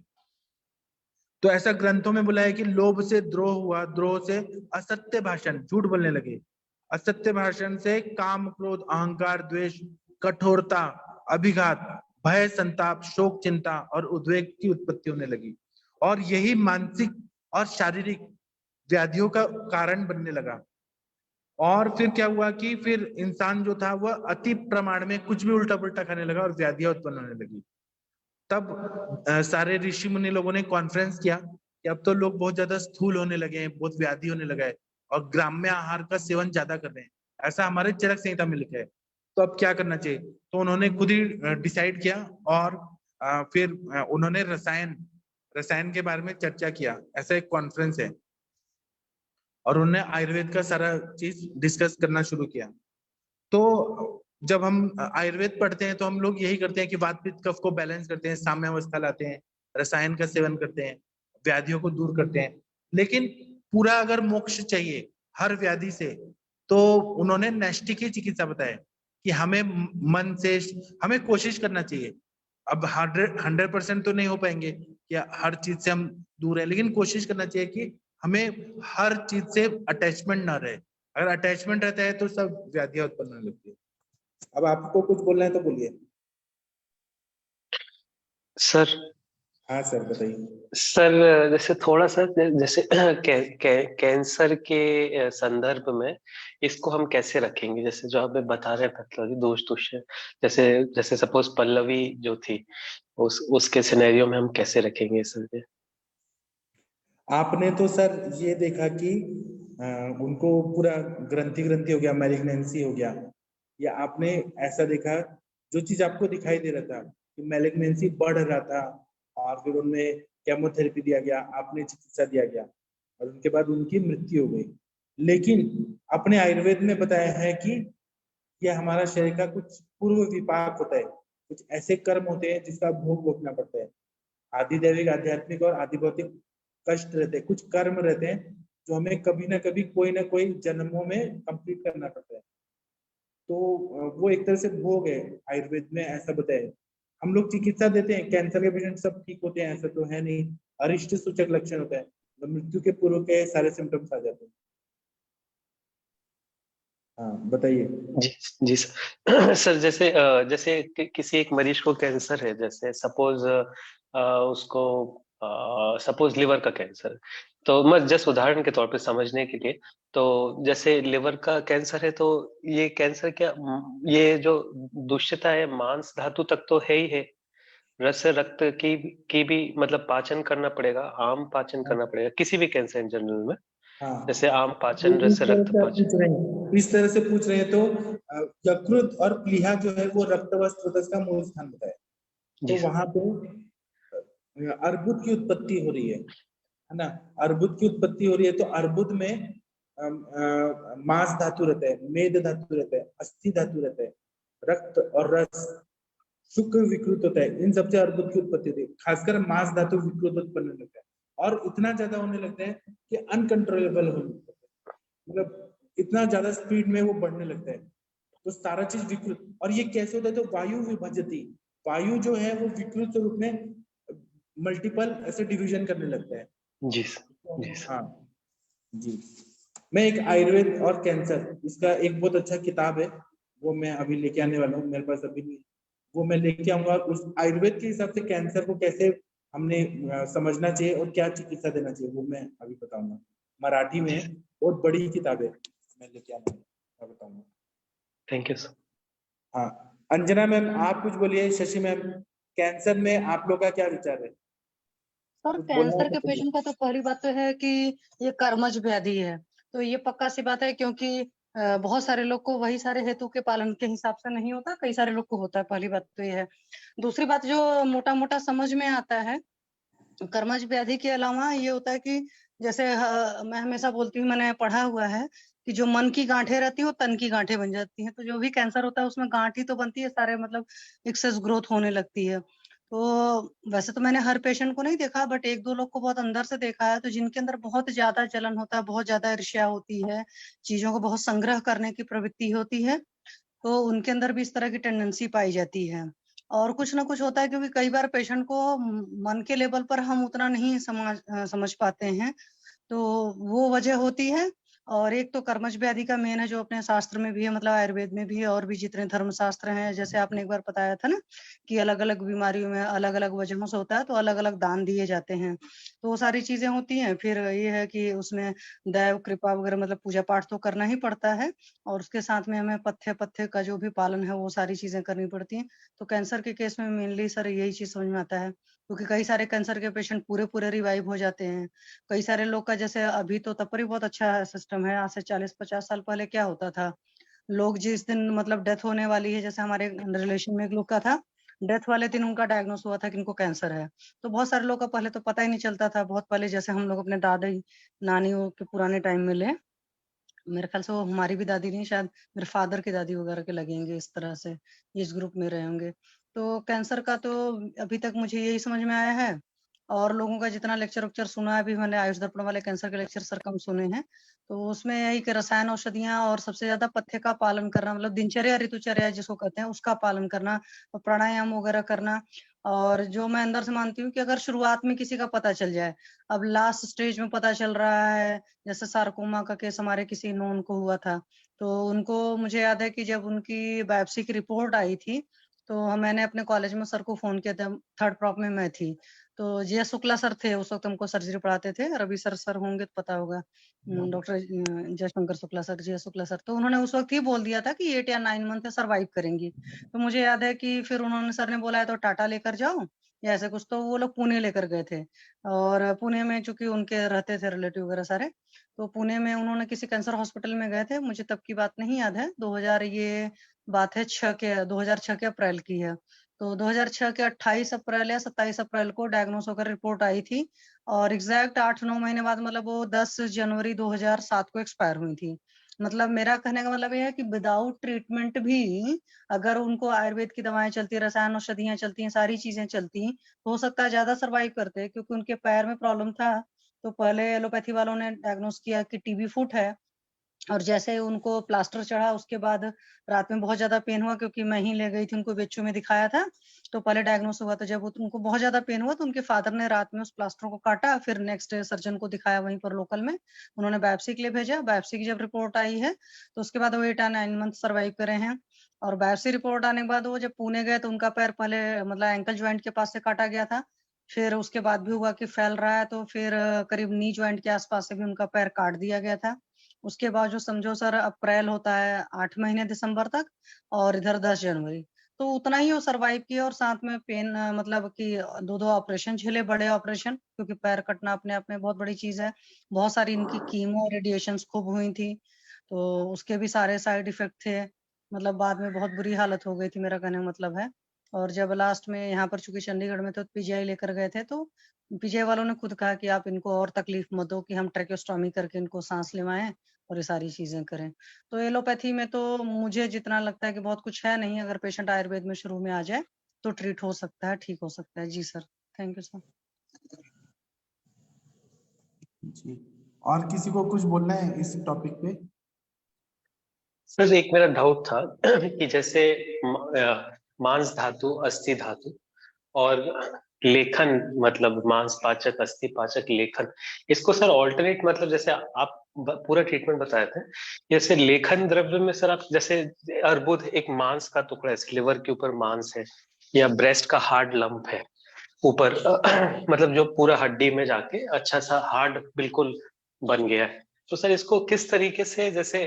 तो ऐसा ग्रंथों में बोला है कि लोभ से द्रोह हुआ, द्रोह से असत्य भाषण, झूठ बोलने लगे, असत्य भाषण से काम क्रोध अहंकार द्वेष कठोरता अभिघात भय संताप शोक चिंता और उद्वेग की उत्पत्ति होने लगी, और यही मानसिक और शारीरिक व्याधियों का कारण बनने लगा। और फिर क्या हुआ कि फिर इंसान जो था वह अति प्रमाण में कुछ भी उल्टा पुल्टा खाने लगा और व्याधियां उत्पन्न होने लगी। तब सारे ऋषि मुनि लोगों ने कॉन्फ्रेंस किया कि अब तो लोग बहुत ज्यादा स्थूल होने लगे हैं, बहुत व्याधि होने लगा है और ग्राम्य आहार का सेवन ज्यादा कर रहे हैं, ऐसा हमारे चरक संहिता में लिखा है। तो अब क्या करना चाहिए? तो उन्होंने खुद ही डिसाइड किया और फिर उन्होंने रसायन के बारे में चर्चा किया, ऐसा एक कॉन्फ्रेंस है, और उन्होंने आयुर्वेद का सारा चीज डिस्कस करना शुरू किया। तो जब हम आयुर्वेद पढ़ते हैं तो हम लोग यही करते हैं कि वात पित्त कफ को बैलेंस करते हैं, साम्य अवस्था लाते हैं, रसायन का सेवन करते हैं, व्याधियों को दूर करते हैं। लेकिन पूरा अगर मोक्ष चाहिए हर व्याधि से तो उन्होंने नैष्टिक की चिकित्सा बताया कि हमें मन से हमें कोशिश करना चाहिए। अब 100% तो नहीं हो पाएंगे कि हर चीज से हम दूर है, लेकिन कोशिश करना चाहिए कि हमें हर चीज से अटैचमेंट ना रहे। अगर अटैचमेंट रहता है तो सब व्याधियां उत्पन्न होने लगती है। अब आपको कुछ बोलना है तो बोलिए। सर हाँ सर बताइए। सर जैसे थोड़ा सा जैसे कैंसर के संदर्भ में इसको हम कैसे रखेंगे, जैसे जो आप बता रहे हैं पैथोलॉजी दोष दूष्य, जैसे जैसे सपोज पल्लवी जो थी उसके सिनेरियो में हम कैसे रखेंगे सर? आपने तो सर ये देखा कि उनको पूरा ग्रंथि ग्रंथि हो गया, मैलिग्नेंसी हो गया, या आपने ऐसा देखा जो चीज आपको दिखाई दे रहा था कि मैलिग्नेंसी बढ़ रहा था और फिर उनमें केमोथेरेपी दिया गया, आपने चिकित्सा दिया गया और उनके बाद उनकी मृत्यु हो गई। लेकिन अपने आयुर्वेद में बताया है कि यह हमारा शरीर का कुछ पूर्व विपाक होता है, कुछ ऐसे कर्म होते हैं जिसका भोग भोगना पड़ता है। आदि दैविक, आध्यात्मिक और आदि भौतिक कष्ट रहते हैं, कुछ कर्म रहते हैं जो हमें कभी ना कभी कोई ना कोई जन्मों में कंप्लीट करना पड़ता है। तो वो एक तरह से भोग है, आयुर्वेद में ऐसा बताया है। हम लोग चिकित्सा देते हैं, कैंसर के पेशेंट सब ठीक होते हैं ऐसा तो है नहीं, अरिष्ट सूचक लक्षण होता है, तो मृत्यु के पूर्व के सारे सिम्टम्स आ जाते हैं। हाँ बताइए। जी जी सर। सर जैसे जैसे किसी एक मरीज को कैंसर है, जैसे सपोज उसको सपोज लिवर का कैंसर, तो मैं जस्ट उदाहरण के तौर पे समझने के लिए, तो जैसे लिवर का कैंसर है तो ये कैंसर क्या ये जो दूषितता है मांस धातु तक तो है ही है, रस रक्त की भी मतलब पाचन करना पड़ेगा, आम पाचन हाँ करना पड़ेगा किसी भी कैंसर इन जनरल में, हाँ, जैसे आम वो पाचन इस रस तरह रक्त से आप पाचन। पूछ रहे हैं, इस तरह से पूछ रहे हैं तो यकृत और प्लीहा जो है वो रक्त वस्त्र का मूल स्थान होता है। जी तो वहां पे अर्बुद की उत्पत्ति हो रही है ना, अर्बुद की उत्पत्ति हो रही है, तो अर्बुद में मांस धातु रहता है, मेद धातु रहता है, अस्थि धातु रहता है, रक्त और रस, शुक्र विकृत होता है, इन सबसे अर्बुद की उत्पत्ति होती है। खासकर मांस धातु विकृत उत्पन्न लगता है और इतना ज्यादा होने लगता है कि अनकंट्रोलेबल होने लगता है, मतलब इतना ज्यादा स्पीड में वो बढ़ने लगता है, तो सारा चीज विकृत। और ये कैसे होता है, तो वायु विभजती, वायु जो है वो विकृत स्वरूप में मल्टीपल ऐसे डिवीजन करने लगता है। जी सर, जी सर। हाँ जी। मैं एक आयुर्वेद और कैंसर, इसका एक बहुत अच्छा किताब है, वो मैं अभी लेके आने वाला हूँ, मेरे पास अभी नहीं, वो मैं लेके आऊंगा और उस आयुर्वेद के हिसाब से कैंसर को कैसे हमने समझना चाहिए और क्या चिकित्सा देना चाहिए वो मैं अभी बताऊंगा। मराठी में है, बहुत बड़ी किताब है, मैं लेके आऊंगा, मैं बताऊंगा। Thank you sir. हाँ अंजना मैम आप कुछ बोलिए, शशि मैम, कैंसर में आप लोग का क्या विचार है? सर कुछ बोलना है कैंसर तो के बोलिए। पेशेंट का तो पहली बात तो है कि ये कर्मज व्याधि है, तो ये पक्का सी बात है, क्योंकि बहुत सारे लोग को वही सारे हेतु के पालन के हिसाब से नहीं होता, कई सारे लोग को होता है, पहली बात तो ये है। दूसरी बात जो मोटा मोटा समझ में आता है कर्मज व्याधि के अलावा ये होता है कि जैसे मैं हमेशा बोलती हूँ, मैंने पढ़ा हुआ है कि जो मन की गांठें रहती है वो तन की गांठें बन जाती हैं, तो जो भी कैंसर होता है उसमें गांठ ही तो बनती है, सारे मतलब एक्सेस ग्रोथ होने लगती है। तो वैसे तो मैंने हर पेशेंट को नहीं देखा, बट एक दो लोग को बहुत अंदर से देखा है, तो जिनके अंदर बहुत ज्यादा जलन होता है, बहुत ज्यादा ईर्ष्या होती है, चीजों को बहुत संग्रह करने की प्रवृत्ति होती है, तो उनके अंदर भी इस तरह की टेंडेंसी पाई जाती है। और कुछ ना कुछ होता है, क्योंकि कई बार पेशेंट को मन के लेवल पर हम उतना नहीं समझ पाते हैं, तो वो वजह होती है। और एक तो कर्मज व्याधि का मेन है, जो अपने शास्त्र में भी है, मतलब आयुर्वेद में भी है, और भी जितने धर्म शास्त्र हैं, जैसे आपने एक बार बताया था ना कि अलग अलग बीमारियों में अलग अलग वजहों से होता है, तो अलग अलग दान दिए जाते हैं, तो वो सारी चीजें होती हैं। फिर ये है कि उसमें दैव कृपा वगैरह, मतलब पूजा पाठ तो करना ही पड़ता है, और उसके साथ में हमें पथ्य पथ्य का जो भी पालन है वो सारी चीजें करनी पड़ती हैं। तो कैंसर के केस में मेनली सर यही चीज समझ में आता है, क्योंकि कई सारे कैंसर के पेशेंट पूरे पूरे रिवाइव हो जाते हैं। कई सारे लोग का, जैसे अभी तो तब पर ही बहुत अच्छा सिस्टम है, आज से 40-50 साल पहले क्या होता था, लोग जिस दिन मतलब डेथ होने वाली है, जैसे हमारे रिलेशन में एक लोग का था, डेथ वाले दिन उनका डायग्नोस हुआ था कि इनको कैंसर है, तो बहुत सारे लोग का पहले तो पता ही नहीं चलता था। बहुत पहले जैसे हम लोग अपने दादी नानियों के पुराने टाइम में ले, मेरे ख्याल से वो हमारी भी दादी नहीं, शायद मेरे फादर की दादी वगैरह के लगेंगे, इस तरह से इस ग्रुप में रहे होंगे। तो कैंसर का तो अभी तक मुझे यही समझ में आया है और लोगों का जितना लेक्चर वेक्चर सुना है, अभी मैंने आयुष दर्पण वाले कैंसर के लेक्चर सर कम सुने हैं, तो उसमें यही कि रसायन औषधियां और सबसे ज्यादा पथ्य का पालन करना, मतलब दिनचर्या ऋतुचर्या जिसको कहते हैं उसका पालन करना, और प्राणायाम वगैरह करना। और जो मैं अंदर से मानती हूँ कि अगर शुरुआत में किसी का पता चल जाए, अब लास्ट स्टेज में पता चल रहा है, जैसे सार्कोमा का केस हमारे किसी नोन को हुआ था, तो उनको मुझे याद है कि जब उनकी बायोप्सी की रिपोर्ट आई थी, तो मैंने अपने कॉलेज में सर को फोन किया था, थर्ड प्रॉप में मैं थी, तो जे शुक्ला सर थे उस वक्त हमको सर्जरी पढ़ाते थे, रवि सर होंगे तो पता होगा, डॉक्टर जयशंकर शुक्ला सर, जे शुक्ला सर, तो उन्होंने उस वक्त ही बोल दिया था कि 8 या 9 मंथ सर्वाइव करेंगी। तो मुझे याद है कि फिर उन्होंने, सर ने बोला है तो टाटा लेकर जाओ या ऐसे कुछ, तो वो लोग पुणे लेकर गए थे, और पुणे में चूंकि उनके रहते थे रिलेटिव वगैरह सारे, तो पुणे में उन्होंने किसी कैंसर हॉस्पिटल में गए थे, मुझे तब की बात नहीं याद है, 2000 ये बात है 2006 के अप्रैल की है, तो 2006 के 28 अप्रैल या 27 अप्रैल को डायग्नोस होकर रिपोर्ट आई थी, और एग्जैक्ट 8-9 महीने बाद, मतलब वो 10 जनवरी 2007 को एक्सपायर हुई थी। मतलब मेरा कहने का मतलब ये है कि विदाउट ट्रीटमेंट भी अगर उनको आयुर्वेद की दवाएं चलती, रसायन औषधियां चलती हैं, सारी चीजें चलती, तो हो सकता है ज्यादा सर्वाइव करते, क्योंकि उनके पैर में प्रॉब्लम था, तो पहले एलोपैथी वालों ने डायग्नोस किया कि टीबी फुट है, और जैसे ही उनको प्लास्टर चढ़ा उसके बाद रात में बहुत ज्यादा पेन हुआ, क्योंकि मैं ही ले गई थी उनको, बेच्चू में दिखाया था, तो पहले डायग्नोस हुआ, तो जब उनको बहुत ज्यादा पेन हुआ तो उनके फादर ने रात में उस प्लास्टर को काटा, फिर नेक्स्ट डे सर्जन को दिखाया वहीं पर लोकल में, उन्होंने बायोप्सी के लिए भेजा, बायोप्सी की जब रिपोर्ट आई है तो उसके बाद वो 8 या 9 मंथ सर्वाइव करे हैं। और बायोप्सी रिपोर्ट आने के बाद वो जब पुणे गए तो उनका पैर पहले मतलब एंकल ज्वाइंट के पास से काटा गया था, फिर उसके बाद भी हुआ कि फैल रहा है, तो फिर करीब नी ज्वाइंट के आसपास से भी उनका पैर काट दिया गया था। उसके बाद जो समझो सर अप्रैल होता है 8 महीने दिसंबर तक, और इधर 10 जनवरी, तो उतना ही वो सरवाइव किया, और साथ में पेन मतलब कि 2-2 ऑपरेशन झेले, बड़े ऑपरेशन, क्योंकि पैर कटना अपने आप में बहुत बड़ी चीज है, बहुत सारी इनकी कीमो रेडिएशंस खूब हुई थी, तो उसके भी सारे साइड इफेक्ट थे, मतलब बाद में बहुत बुरी हालत हो गई थी, मेरा कहने का मतलब है। और जब लास्ट में यहाँ पर चूंकि चंडीगढ़ में तो पीजीआई लेकर गए थे, तो पीजीआई वालों ने खुद कहा कि आप इनको और तकलीफ मत दो, कि हम ट्रेकोस्टोमी करके इनको सांस लेवाएं और ये सारी चीजें करें। तो एलोपैथी में तो मुझे जितना लगता है कि बहुत कुछ है नहीं, अगर पेशेंट आयुर्वेद में शुरू में आ जाए तो ट्रीट हो सकता है, ठीक हो सकता है। जी सर, थैंक यू सर। जी, और किसी को कुछ बोलना है इस टॉपिक पे? सर एक मेरा डाउट था कि जैसे मांस धातु, अस्थि धातु और लेखन, मतलब मांस पाचक, अस्थि पाचक, लेखन, इसको सर ऑल्टरनेट, मतलब जैसे आप पूरा ट्रीटमेंट बताए थे, जैसे लेखन द्रव्य में सर आप जैसे अर्बुद एक मांस का टुकड़ा है, लिवर के ऊपर मांस है, या ब्रेस्ट का हार्ड लंप है ऊपर मतलब जो पूरा हड्डी में जाके अच्छा सा हार्ड बिल्कुल बन गया है, तो सर इसको किस तरीके से, जैसे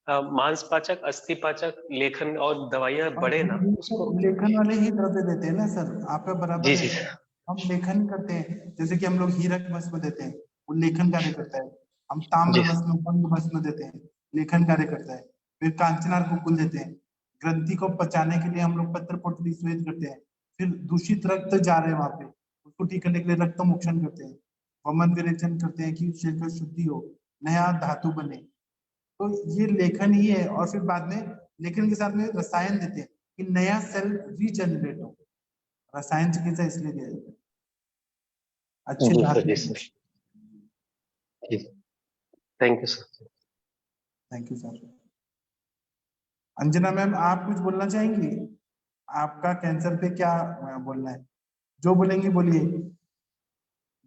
मांस पाचक, अस्थि पाचक, लेखन और दवाइयां बढ़े ना उसको। लेखन वाले ही द्रव्य देते हैं ना सर, आपका बराबर जी है। जी हम लेखन ही करते हैं, जैसे कि हम लोग हीरक भस्म देते हैं, वो लेखन कार्य करता है। हम ताम्र जी भस्म, भंग भस्म देते हैं, लेखन कार्य करता है। फिर कांचनार कुकुल देते हैं, ग्रंथि को पचाने के लिए हम लोग पत्र पोटली स्वेद करते हैं। फिर दूषित रक्त जा रहे हैं वहां पे, उसको ठीक करने के लिए रक्त मोक्षण करते हैं, वमन विरेचन करते हैं कि शरीर का शुद्धि हो, नया धातु बने। तो ये लेखन ही है। और फिर बाद में लेखन के साथ में रसायन देते हैं कि नया सेल रीजनरेट हो। रसायन चिकित्सा इसलिए दिया जाता है, अच्छे जी सर, धातु। जी सर, जी, thank you sir. Thank you sir. Anjana ma'am, आप कुछ बोलना चाहेंगी? आपका कैंसर पे क्या बोलना है? जो बोलेंगी बोलिए।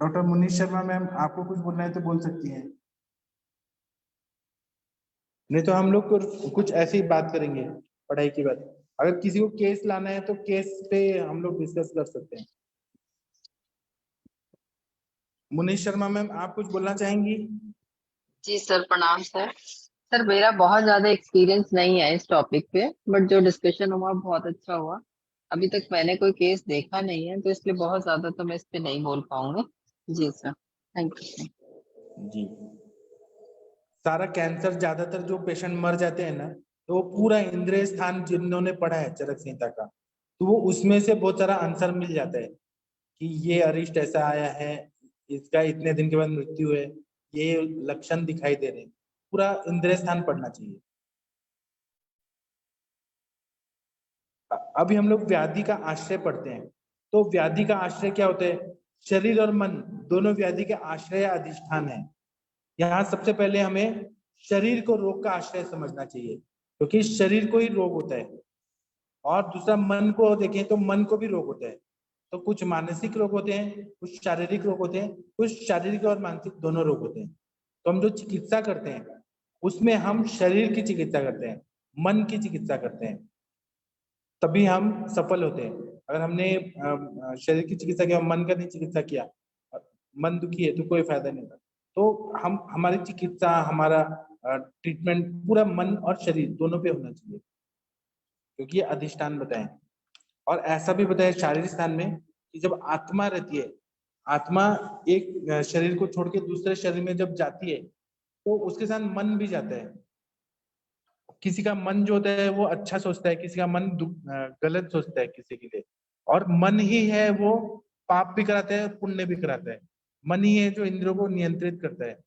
डॉक्टर मुनीश शर्मा मैम, आपको कुछ बोलना है तो बोल सकती हैं, नहीं तो हम लोग कुछ ऐसी बात करेंगे, पढ़ाई की बात। अगर किसी को केस लाना है तो केस पे हम लोग डिस्कस कर सकते हैं। मुनीश शर्मा मैम, आप कुछ बोलना चाहेंगी? जी सर, प्रणाम सर। सर मेरा बहुत ज्यादा एक्सपीरियंस नहीं है इस टॉपिक पे, बट जो डिस्कशन हुआ बहुत अच्छा हुआ। अभी तक मैंने कोई केस देखा नहीं है, तो इसलिए बहुत ज्यादा तो मैं इस पे नहीं बोल पाऊंगी। जी सर, थैंक यू। जी, सारा कैंसर, ज्यादातर जो पेशेंट मर जाते हैं ना, तो वो पूरा इंद्रिय स्थान जिन्होंने पढ़ा है चरक संहिता का, तो वो उसमें से बहुत सारा आंसर मिल जाता है कि ये अरिष्ट ऐसा आया है, इसका इतने दिन के बाद मृत्यु है, ये लक्षण दिखाई दे रहे हैं। पूरा इंद्रिय स्थान पढ़ना चाहिए। अभी हम लोग व्याधि का आश्रय पढ़ते हैं। तो व्याधि का आश्रय क्या होता है? शरीर और मन दोनों व्याधि के आश्रय अधिष्ठान है। यहाँ सबसे पहले हमें शरीर को रोग का आश्रय समझना चाहिए, क्योंकि शरीर को ही रोग होता है। और दूसरा मन को देखें तो मन को भी रोग होता है। तो कुछ मानसिक रोग होते हैं, कुछ शारीरिक रोग होते हैं, कुछ शारीरिक और मानसिक दोनों रोग होते हैं। तो हम जो चिकित्सा करते हैं उसमें हम शरीर की चिकित्सा करते हैं, मन की चिकित्सा करते हैं, तभी हम सफल होते हैं। अगर हमने शरीर की चिकित्सा किया, मन का नहीं चिकित्सा किया, मन दुखी है तो कोई फायदा नहीं होता। तो हम हमारी चिकित्सा, हमारा ट्रीटमेंट पूरा मन और शरीर दोनों पे होना चाहिए, क्योंकि ये अधिष्ठान बताएं। और ऐसा भी बताया शारीरिक स्थान में कि जब आत्मा रहती है, आत्मा एक शरीर को छोड़ के दूसरे शरीर में जब जाती है तो उसके साथ मन भी जाता है। किसी का मन जो होता है वो अच्छा सोचता है, किसी का मन गलत सोचता है किसी के लिए। और मन ही है वो पाप भी कराता है, पुण्य भी कराता है। मन ही है जो इंद्रियों को नियंत्रित करता है।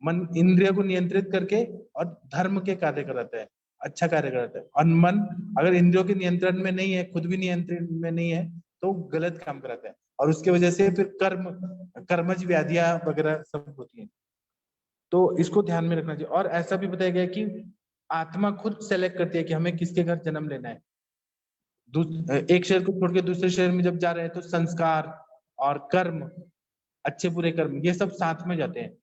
मन इंद्रियों को नियंत्रित करके और धर्म के कार्य कराता है, अच्छा कार्य कराता है। और मन अगर इंद्रियों के नियंत्रण में नहीं है, खुद भी नियंत्रण में नहीं है, तो गलत काम कराता है। और उसके वजह से फिर कर्मज व्याधियां वगैरह सब होती हैं। तो इसको ध्यान में रखना चाहिए। और ऐसा भी बताया गया कि आत्मा खुद सेलेक्ट करती है कि हमें किसके घर जन्म लेना है। एक शरीर को छोड़ के दूसरे शरीर में जब जा रहे हैं तो संस्कार और कर्म, अच्छे बुरे कर्म, ये सब साथ में जाते हैं।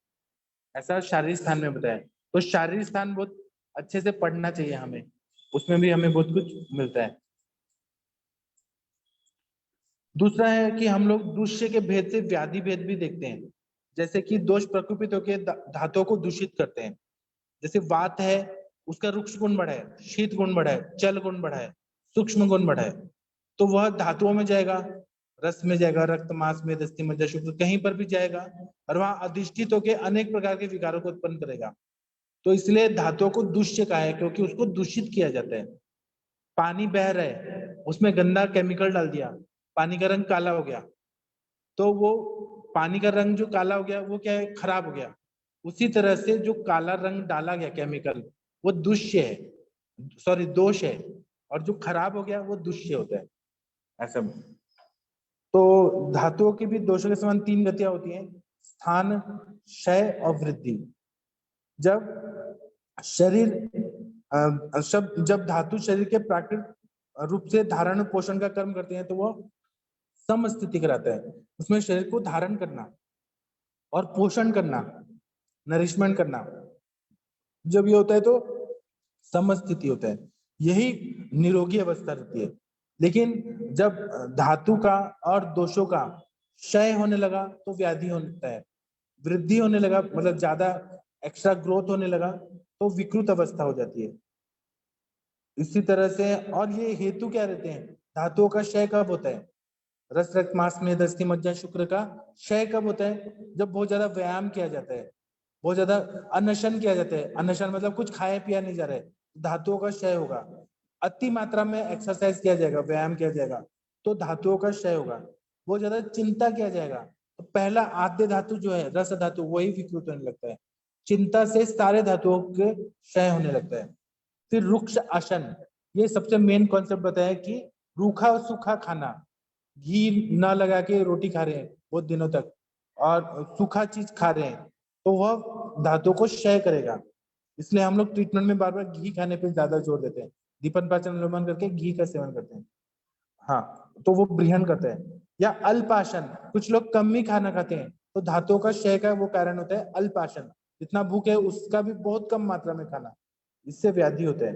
ऐसा शारीरिक स्थान में बताया। तो शारीरिक स्थान बहुत अच्छे से पढ़ना चाहिए हमें, उसमें भी हमें बहुत कुछ मिलता है। दूसरा है कि हम लोग दूष्य के भेद से व्याधि भेद भी देखते हैं, जैसे कि दोष प्रकोपित होकर धातुओं को दूषित करते हैं। जैसे वात है, उसका रुक्ष गुण बढ़ा है, शीत गुण बढ़ा है, चल गुण बढ़ा है, सूक्ष्म गुण बढ़ा है, तो वह धातुओं में जाएगा, रस में जाएगा, रक्त, मांस, मेद, अस्थि, मज्जा, शुक्र, कहीं पर भी जाएगा और वहां अधिष्ठित होकर अनेक प्रकार के विकारों को उत्पन्न करेगा। तो इसलिए धातुओं को दूष्य कहा है, क्योंकि उसको दूषित किया जाता है। पानी बह रहा है, उसमें गंदा केमिकल डाल दिया, पानी का रंग काला हो गया, तो वो पानी का रंग जो काला हो गया वो क्या है, खराब हो गया। उसी तरह से जो काला रंग डाला गया केमिकल, वो दुष्य है, सॉरी दोष है, और जो खराब हो गया वो दुष्य होता है। ऐसा तो धातुओं की भी दोषों के समान 3 गतियां होती हैं, स्थान, क्षय और वृद्धि। जब शरीर जब धातु शरीर के प्राकृतिक रूप से धारण पोषण का कर्म करते हैं तो वो समस्थिति कराता है। उसमें शरीर को धारण करना और पोषण करना, नरिशमेंट करना, जब ये होता है तो समस्थिति होता है, यही निरोगी अवस्था रहती है। लेकिन जब धातु का और दोषों का क्षय होने लगा तो व्याधि होता है, वृद्धि होने लगा मतलब ज्यादा एक्स्ट्रा ग्रोथ होने लगा तो विकृत अवस्था हो जाती है। इसी तरह से, और ये हेतु क्या रहते हैं, धातुओं का क्षय कब होता है, रस, रक्त, मांस, मेद, अस्थि, मज्जा, शुक्र का क्षय कब होता है, जब बहुत ज्यादा व्यायाम किया जाता है, बहुत ज्यादा अनशन किया जाता है। अनशन मतलब कुछ खाया पिया नहीं जा रहा है, धातुओं का क्षय होगा। अति मात्रा में एक्सरसाइज किया जाएगा, व्यायाम किया जाएगा तो धातुओं का क्षय होगा। बहुत ज्यादा चिंता किया जाएगा तो पहला आद्य धातु जो है रस धातु वही विकृत होने लगता है। चिंता से सारे धातुओं के क्षय होने लगता है। फिर रुक्ष आसन, ये सबसे मेन कॉन्सेप्ट बताया कि रूखा और सूखा खाना, घी ना लगा के रोटी खा रहे हैं बहुत दिनों तक और सूखा चीज खा रहे हैं तो वह धातुओं को क्षय करेगा। इसलिए हम लोग ट्रीटमेंट में बार बार घी खाने पे ज्यादा जोर देते हैं, दीपन पाचन अनुलोमन करके घी का सेवन करते हैं। हाँ, तो वो बृहन करता है। या अल्पाशन, कुछ लोग कम ही खाना खाते हैं तो धातुओं का क्षय का वो कारण होता है अल्पाशन, जितना भूख है उसका भी बहुत कम मात्रा में खाना, इससे व्याधि होता है।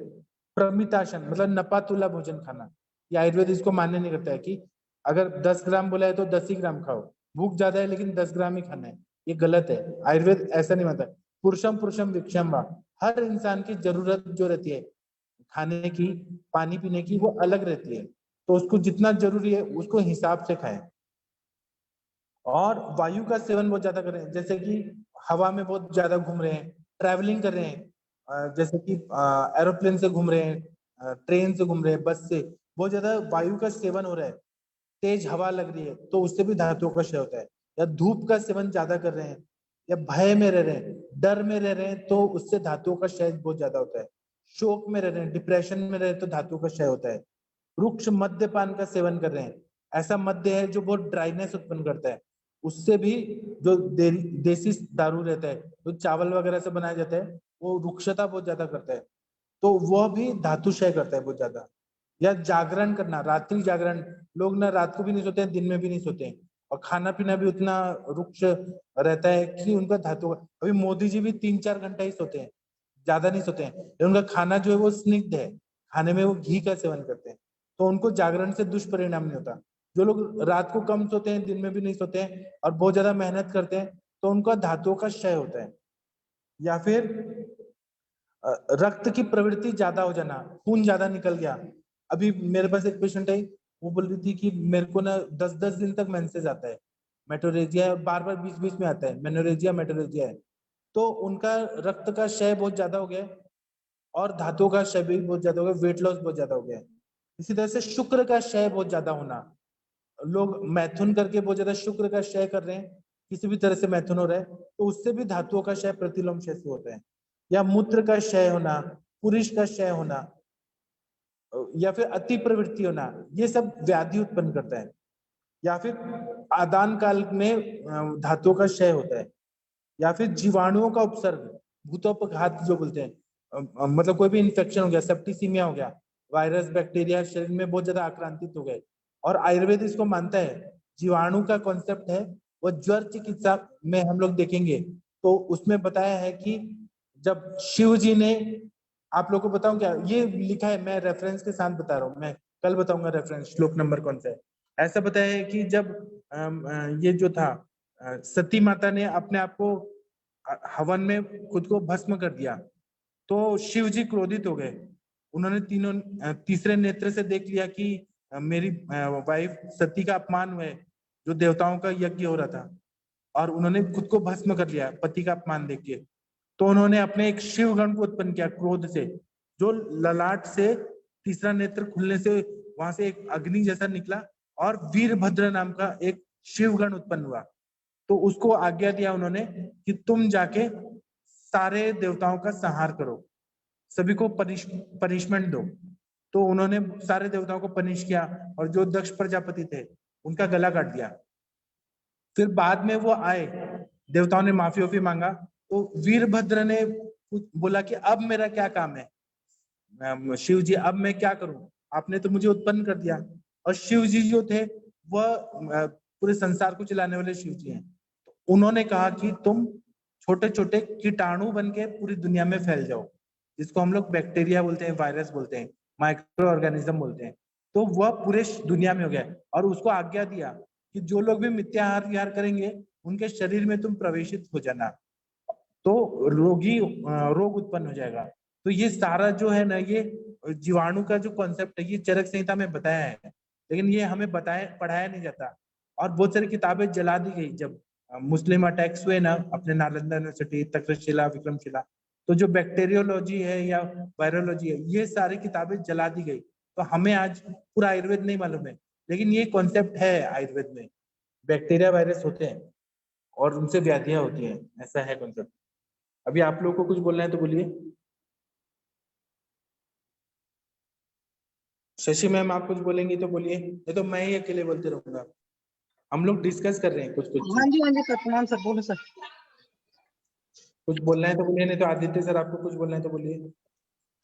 प्रमिताशन मतलब नपातुला भोजन खाना, ये आयुर्वेद इसको मान्य नहीं करता है कि अगर 10 ग्राम बोला है तो 10 ही ग्राम खाओ, भूख ज्यादा है लेकिन 10 ग्राम ही खाना है, ये गलत है। आयुर्वेद ऐसा नहीं मानता। पुरुषम पुरुषम विक्षम वा, हर इंसान की जरूरत जो रहती है खाने की, पानी पीने की, वो अलग रहती है, तो उसको जितना जरूरी है उसको हिसाब से खाएं। और वायु का सेवन बहुत ज्यादा करें, जैसे कि हवा में बहुत ज्यादा घूम रहे हैं, ट्रैवलिंग कर रहे हैं, जैसे कि एरोप्लेन से घूम रहे हैं, ट्रेन से घूम रहे हैं, बस से, बहुत ज्यादा वायु का सेवन हो रहा है, तेज हवा लग रही है तो उससे भी धातुओं का क्षय होता है। या धूप का सेवन ज्यादा कर रहे हैं, या भय में रह रहे हैं, डर में रह रहे हैं तो उससे धातुओं का क्षय बहुत ज्यादा होता है। शोक में रह रहे हैं, डिप्रेशन में रह रहे हैं तो धातुओं का क्षय होता है। रुक्ष मद्यपान का सेवन कर रहे हैं, ऐसा मद्य है जो बहुत ड्राइनेस उत्पन्न करता है, उससे भी जो देसी दारू रहता है, जो चावल वगैरह से बनाया जाता है, वो रुक्षता बहुत ज्यादा करता है, तो वह भी धातु क्षय करता है बहुत ज्यादा। या जागरण करना, रात्रि जागरण, लोग ना रात को भी नहीं सोते हैं, दिन में भी नहीं सोते हैं, और खाना पीना भी उतना रुक्ष रहता है कि उनका धातु, अभी मोदी जी भी 3-4 घंटा ही सोते हैं, ज्यादा नहीं सोते हैं। उनका खाना जो है वो स्निग्ध है, खाने में वो घी का सेवन करते हैं, तो उनको जागरण से दुष्परिणाम नहीं होता। जो लोग रात को कम सोते हैं, दिन में भी नहीं सोते हैं, और बहुत ज्यादा मेहनत करते हैं, तो उनका धातुओं का क्षय होता है। या फिर रक्त की प्रवृत्ति ज्यादा हो जाना, खून ज्यादा निकल गया। अभी मेरे पास एक पेशेंट है, वो बोल रही थी कि मेरे को ना 10-10 दिन तक मेंसेस आता है, मेटोरेजिया बार-बार बीच-बीच में आता है, मेनोरेजिया मेटोरेजिया है, तो उनका रक्त का क्षय बहुत ज्यादा हो गया है, और धातुओं का क्षय भी बहुत ज्यादा हो गया, वेट लॉस बहुत ज्यादा हो गया है। इसी तरह से शुक्र का क्षय बहुत ज्यादा होना, लोग मैथुन करके बहुत ज्यादा शुक्र का क्षय कर रहे हैं, किसी भी तरह से मैथुन हो रहा है, तो उससे भी धातुओं का क्षय प्रतिलोम क्षय से होता है। या मूत्र का क्षय होना, पुरुष का क्षय होना, या फिर अति प्रवृत्ति होना, ये सब व्याधि उत्पन्न करता है। या फिर आदान काल में धातुओं का क्षय होता है। या फिर जीवाणुओं का उपसर्ग, भूतोपघात जो बोलते हैं, मतलब कोई भी इन्फेक्शन हो गया, सेप्टिसीमिया हो गया, वायरस बैक्टीरिया शरीर में बहुत ज्यादा आक्रांतित हो गए, और आयुर्वेद इसको मानता है, जीवाणु का कॉन्सेप्ट है, वो ज्वर चिकित्सा में हम लोग देखेंगे तो उसमें बताया है कि जब शिव जी ने, आप लोगों को बताऊं क्या, ये लिखा है, मैं रेफरेंस के साथ बता रहा हूँ, मैं कल बताऊंगा रेफरेंस, श्लोक नंबर कौन सा है। ऐसा बताया है कि जब ये जो था, सती माता ने अपने आप को हवन में खुद को भस्म कर दिया, तो शिव जी क्रोधित हो गए। उन्होंने तीसरे नेत्र से देख लिया कि मेरी वाइफ सती का अपमान हुआ है, जो देवताओं का यज्ञ हो रहा था, और उन्होंने खुद को भस्म कर लिया पति का अपमान देख के। तो उन्होंने अपने एक शिव गण को उत्पन्न किया क्रोध से, जो ललाट से तीसरा नेत्र खुलने से वहां से एक अग्नि जैसा निकला, और वीरभद्र नाम का एक शिव गण उत्पन्न हुआ। तो उसको आज्ञा दिया उन्होंने कि तुम जाके सारे देवताओं का संहार करो, सभी को पनिशमेंट दो। तो उन्होंने सारे देवताओं को पनिश किया, और जो दक्ष प्रजापति थे उनका गला काट दिया। फिर बाद में वो आए, देवताओं ने माफी वाफी मांगा, तो वीरभद्र ने बोला कि अब मेरा क्या काम है, शिव जी अब मैं क्या करूं, आपने तो मुझे उत्पन्न कर दिया। और शिव जी जो थे वह पूरे संसार को चलाने वाले शिव जी हैं। उन्होंने कहा कि तुम छोटे छोटे कीटाणु बन के पूरी दुनिया में फैल जाओ, जिसको हम लोग बैक्टीरिया बोलते हैं, वायरस बोलते हैं, माइक्रो ऑर्गेनिज्म बोलते हैं। तो वह पूरे दुनिया में हो गया, और उसको आज्ञा दिया कि जो लोग भी मिथ्याहार विहार करेंगे उनके शरीर में तुम प्रवेशित हो जाना, तो रोग उत्पन्न हो जाएगा। तो ये सारा जो है ना, ये जीवाणु का जो कॉन्सेप्ट है, ये चरक संहिता में बताया है, लेकिन ये हमें पढ़ाया नहीं जाता। और बहुत सारी किताबें जला दी गई जब मुस्लिम अटैक्स हुए ना, अपने नालंदा यूनिवर्सिटी, तक्षशिला, विक्रमशिला, तो जो बैक्टीरियोलॉजी है या वायरोलॉजी है, ये सारी किताबें जला दी गई। तो हमें आज पूरा आयुर्वेद नहीं मालूम है, लेकिन ये कॉन्सेप्ट है आयुर्वेद में, बैक्टीरिया वायरस होते हैं और उनसे व्याधियां होती हैं, ऐसा है कॉन्सेप्ट। अभी आप लोग को कुछ बोलना है तो बोलिए। शशि मैम आप कुछ बोलेंगी तो बोलिए, नहीं तो मैं ही अकेले बोलते रहूंगा। हम लोग डिस्कस कर रहे हैं कुछ कुछ। हाँ जी सर, प्रणाम सर, बोलो सर। कुछ बोलना है तो बोलिए, नहीं तो आदित्य सर आपको कुछ बोलना है तो बोलिए।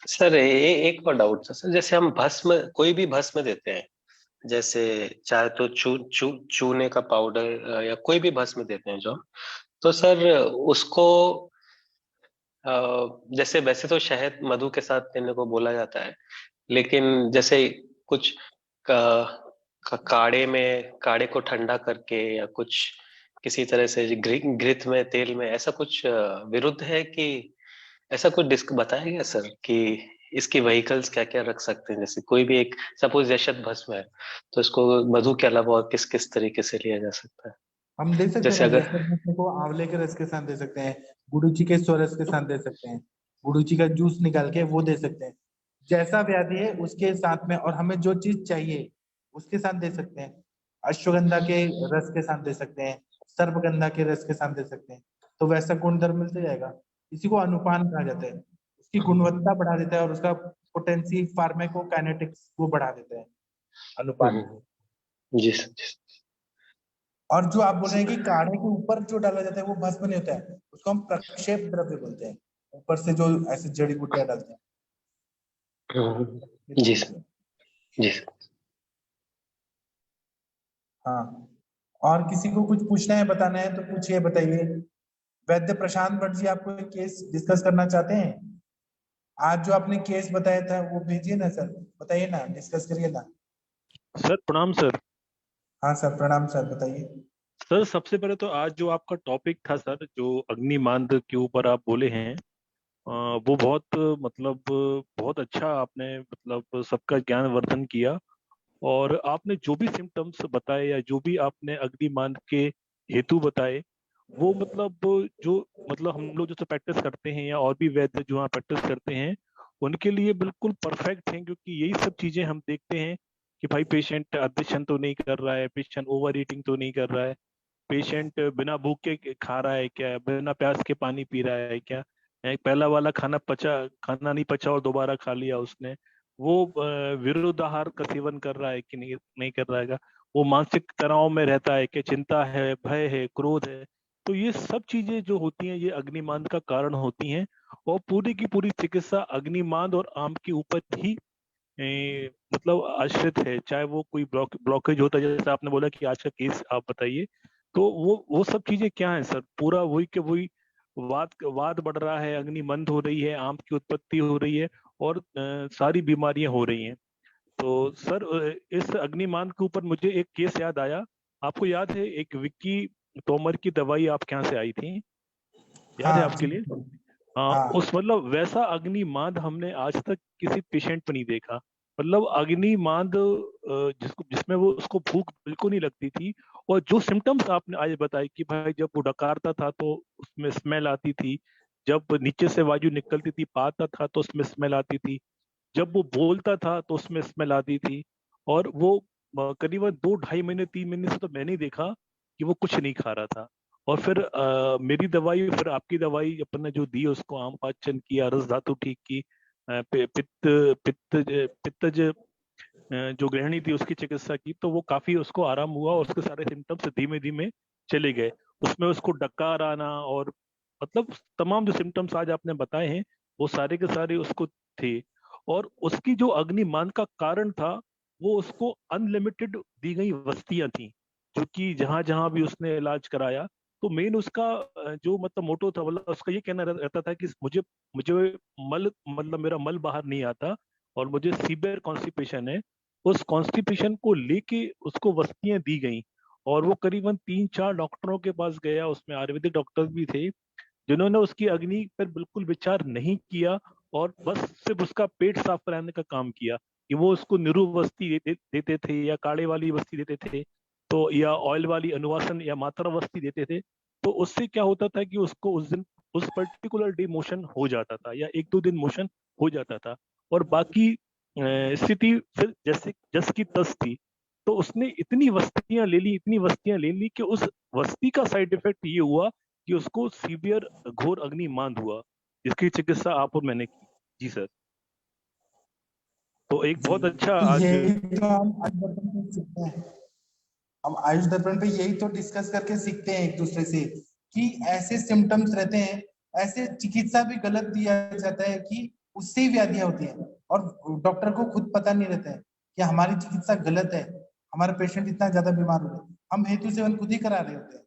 सर एक और डाउट था सर, जैसे हम भस्म, कोई भी भस्म देते हैं, जैसे चाहे तो चूने का पाउडर या कोई भी भस्म देते हैं जो, तो सर उसको जैसे वैसे तो शहद मधु के साथ देने को बोला जाता है, लेकिन जैसे कुछ काढ़े को ठंडा करके या कुछ किसी तरह से घृत में, तेल में, ऐसा कुछ विरुद्ध है कि ऐसा कुछ डिस्क बताया गया सर कि इसकी व्हीकल्स क्या क्या रख सकते हैं? जैसे कोई भी एक सपोज यशत भस्म है, तो इसको मधु के अलावा और किस किस तरीके से लिया जा सकता है? हम दे सकते जैसे हैं अगर जैसे को आंवले के रस के साथ दे सकते हैं, गुड़ूची के स्वरस के साथ दे सकते हैं, गुड़ूची का जूस निकाल के वो दे सकते हैं, जैसा व्याधि है उसके साथ में, और हमें जो चीज चाहिए उसके साथ दे सकते हैं। अश्वगंधा के रस के साथ दे सकते हैं, सर्पगंधा के रस के साथ दे सकते हैं, तो वैसा गुणधर्म मिलता जाएगा। इसी को अनुपान कहा जाता है, उसकी गुणवत्ता बढ़ा देता है और उसका पोटेंसी फार्मेकोकाइनेटिक्स वो बढ़ा देता है अनुपान। जी सर। और जो आप बोल रहे हैं कि काढ़े के ऊपर जो डाला जाता है वो भस्म नहीं होता है, उसको हम प्रक्षेप द्रव्य बोलते हैं, ऊपर से जो ऐसे जड़ी बूटियां डालते हैं। जी सर, जी सर। हाँ, और किसी को कुछ पूछना है, बताना है तो पूछिए, बताइए। वैद्य प्रशांत भट्ट जी, आपको एक केस डिस्कस करना चाहते हैं? आज जो आपने केस बताया था वो भेजिए ना सर, बताइए ना, डिस्कस करिए ना। सर प्रणाम सर। हाँ सर, प्रणाम सर, बताइए। सर सबसे पहले तो आज जो आपका टॉपिक था सर, जो अग्निमांद के ऊपर आप बोले हैं, वो बहुत मतलब बहुत अच्छा आपने मतलब सबका ज्ञानवर्धन किया। और आपने जो भी सिम्टम्स बताए या जो भी आपने अग्निमांद के हेतु बताए, वो मतलब जो मतलब हम लोग जो प्रैक्टिस करते हैं या और भी वैद्य जो यहाँ प्रैक्टिस करते हैं, उनके लिए बिल्कुल परफेक्ट हैं। क्योंकि यही सब चीजें हम देखते हैं कि भाई पेशेंट अधेशन तो नहीं कर रहा है, पेशेंट ओवर ईटिंग तो नहीं कर रहा है, पेशेंट बिना भूख के खा रहा है क्या, बिना प्यास के पानी पी रहा है क्या, पहला वाला खाना नहीं पचा और दोबारा खा लिया उसने, वो विरुद्धाहार का सेवन कर रहा है कि नहीं नहीं कर रहा है, वो मानसिक तनाव में रहता है कि चिंता है, भय है, क्रोध है। तो ये सब चीजें जो होती हैं ये अग्निमांद का कारण होती हैं। और पूरी की पूरी चिकित्सा अग्निमांद और आम के ऊपर ही मतलब आश्रित है। चाहे वो कोई ब्लॉकेज होता है, जैसे आपने बोला कि आज का केस आप बताइए, तो वो सब चीजें क्या है सर? पूरा वही के वही वाद वाद बढ़ रहा है, अग्निमंद हो रही है, आम की उत्पत्ति हो रही है, और सारी बीमारियां हो रही हैं। तो सर इस अग्निमांद के ऊपर मुझे एक केस याद आया। आपको याद है एक विक्की तोमर की दवाई आप यहाँ से आई थी, याद है हाँ आपके जी। लिए? हाँ, हाँ उस मतलब वैसा अग्निमांद हमने आज तक किसी पेशेंट पे नहीं देखा। मतलब अग्निमांद जिसमें वो उसको भूख बिल्कुल नहीं लगती थी। और जो सिम्टम्स आपने आज बताए कि भाई जब वो डकारता था तो उसमें स्मेल आती थी, जब नीचे से वायु निकलती थी पाता था तो उसमें स्मेल आती थी, जब वो बोलता था तो उसमें स्मेल आती थी। और वो करीबन 2 ढाई महीने 3 महीने से तो मैंने ही देखा कि वो कुछ नहीं खा रहा था। और फिर मेरी दवाई, फिर आपकी दवाई अपन ने जो दी उसको आम पाचन किया, रस धातु ठीक की, पित्त पित्त पित्तज जो गृहिणी थी उसकी चिकित्सा की, तो वो काफी उसको आराम हुआ और उसके सारे सिम्टम्स धीमे धीमे चले गए। उसमें उसको डकार आना और मतलब तमाम जो सिम्टम्स आज आपने बताए हैं वो सारे के सारे उसको थे। और उसकी जो अग्निमांद का कारण था, वो उसको अनलिमिटेड दी गई वस्तियां थी, जो कि जहां जहां भी उसने इलाज कराया। तो मेन उसका जो मतलब मोटो था, मतलब उसका ये कहना रहता था कि मुझे मुझे मल मतलब मेरा मल बाहर नहीं आता और मुझे सीवियर कॉन्स्टिपेशन है। उस कॉन्स्टिपेशन को लेके उसको वस्तियां दी गई। और वो करीबन 3-4 डॉक्टरों के पास गया, उसमें आयुर्वेदिक डॉक्टर भी थे, जिन्होंने उसकी अग्नि पर बिल्कुल विचार नहीं किया और बस सिर्फ उसका पेट साफ कराने का काम किया। कि वो उसको निरुप वस्ती देते थे या काढ़े वाली वस्ती देते थे, तो या ऑयल वाली अनुवासन या मात्रा वस्ती देते थे। तो उससे क्या होता था कि उसको उस दिन उस पर्टिकुलर डे मोशन हो जाता था या 1-2 दिन मोशन हो जाता था। और बाकी स्थिति फिर जैसे जस की तस थी। तो उसने इतनी वस्तियां ले ली, इतनी वस्तियां ले ली कि उस वस्ती का साइड इफेक्ट ये हुआ कि उसको सीवियर घोर अग्निमांद हुआ, जिसकी चिकित्सा आप और मैंने की। जी सर। तो एक बहुत अच्छा तो आज यही तो हम आयुष दर्पण पे सीखते हैं। हम आयुष दर्पण पे यही तो डिस्कस करके सीखते हैं एक दूसरे से, कि ऐसे सिम्टम्स रहते हैं, ऐसे चिकित्सा भी गलत दिया जाता है कि उससे ही व्याधियां होती हैं, और डॉक्टर को खुद पता नहीं रहता है कि हमारी चिकित्सा गलत है, हमारा पेशेंट इतना ज्यादा बीमार हो रहा है, हम हेतु सेवन खुद ही करा रहे होते हैं।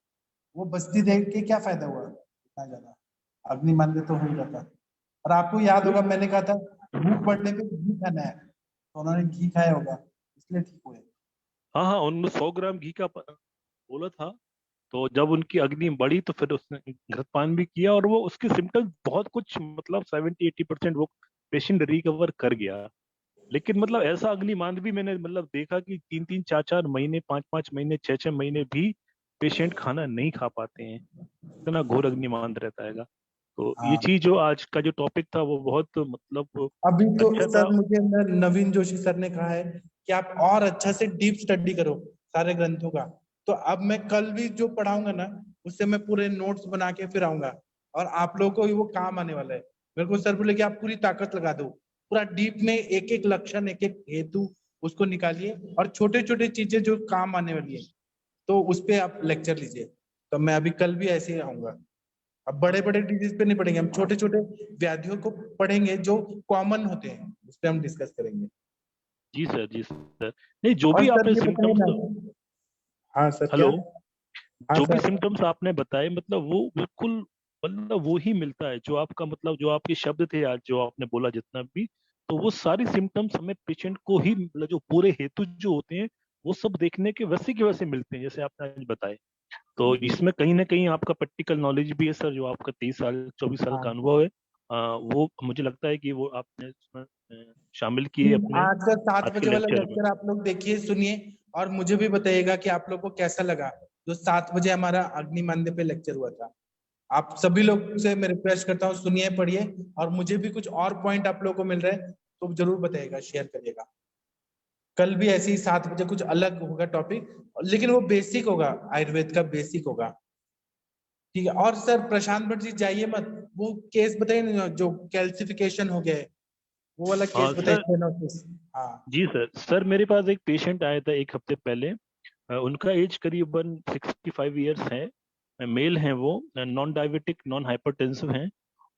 वो बस्ती देख के क्या फायदा हुआ इतना ज्यादा? अग्निमांद तो हो ही जाता। और आपको याद होगा मैंने कहा था भूख बढ़ने पे घी खाना है, तो उन्होंने घी खाया होगा इसलिए ठीक हुए। हाँ हाँ, उन्होंने 100 ग्राम घी का बोला था। तो जब उनकी अग्नि बढ़ी तो फिर उसने घृतपान भी किया और वो उसके सिम्टम्स बहुत कुछ मतलब 70-80% वो पेशेंट रिकवर कर गया। लेकिन मतलब ऐसा अग्निमांद भी मैंने मतलब देखा कि 3-3 4-4 महीने 5-5 महीने 6-6 महीने भी पेशेंट खाना नहीं खा पाते हैं, इतना घोर अग्निमांद रहता है। तो ये हाँ, चीज जो आज का जो टॉपिक था वो बहुत मतलब अभी तो अच्छा था। सर मुझे नवीन जोशी सर ने कहा है कि आप और अच्छा से डीप स्टडी करो सारे ग्रंथों का। तो अब मैं कल भी जो पढ़ाऊंगा ना, उससे मैं पूरे नोट्स बना के फिर आऊंगा, और आप लोगों को भी वो काम आने वाला है। मेरे को सर बोले कि आप पूरी ताकत लगा दो, पूरा डीप में एक एक लक्षण एक एक हेतु उसको निकालिए, और छोटे छोटे चीजें जो काम आने वाली है। तो उस पे आप लेक्चर लीजिए। तो मैं अभी कल भी ऐसे ही आऊंगा। अब बड़े बड़े डिजीज पे नहीं पढ़ेंगे, हम छोटे छोटे व्याधियों को पढ़ेंगे जो कॉमन होते हैं, उस पे हम डिस्कस करेंगे। जी सर, जी सर। नहीं, जो और भी सर आपने ये बताइए सिम्टम्स, ना। हाँ सर, क्या? हेलो, हाँ जो भी सर। सिम्टम्स आपने बताए मतलब वो बिल्कुल, मतलब वो ही मिलता है जो आपका, मतलब जो आपके शब्द थे आज जो आपने बोला जितना भी, तो वो सारी सिम्टम्स हमें पेशेंट को ही, मतलब जो पूरे हेतु जो होते हैं वो सब देखने के वैसे मिलते हैं जैसे आपने आज बताए। तो जी। इसमें कहीं ना कहीं आपका प्रैक्टिकल नॉलेज भी है सर, जो आपका 23 साल 24 साल का हाँ। अनुभव है, वो मुझे लगता है कि वो आपने इसमें शामिल किए अपने आज का 7 आज के बजे वाला लेक्चर में। लेक्चर आप लोग देखिए, सुनिए, और मुझे भी बताइएगा कि आप लोग को कैसा लगा जो 7 बजे हमारा अग्नि मानदेय पे लेक्चर हुआ था। आप सभी लोग से मैं रिक्वेस्ट करता हूँ, सुनिए, पढ़िए, और मुझे भी कुछ और पॉइंट आप लोगों को मिल रहे हैं तो जरूर बताइएगा, शेयर करिएगा। कल भी ऐसे ही 7 बजे कुछ अलग होगा टॉपिक, लेकिन वो बेसिक होगा, आयुर्वेद का बेसिक होगा। ठीक है। और सर प्रशांत भट्ट जी जाइए मत, वो केस बताइए ना जो कैल्सिफिकेशन हो गया है, वो वाला केस हाँ बताइए, सर, स्टेनोसिस। हाँ। जी सर। सर मेरे पास एक पेशेंट आया था 1 हफ्ते पहले। उनका एज करीबन 65 ईयर्स है, मेल हैं वो, नॉन डायबिटिक नॉन हाइपरटेंसिव हैं,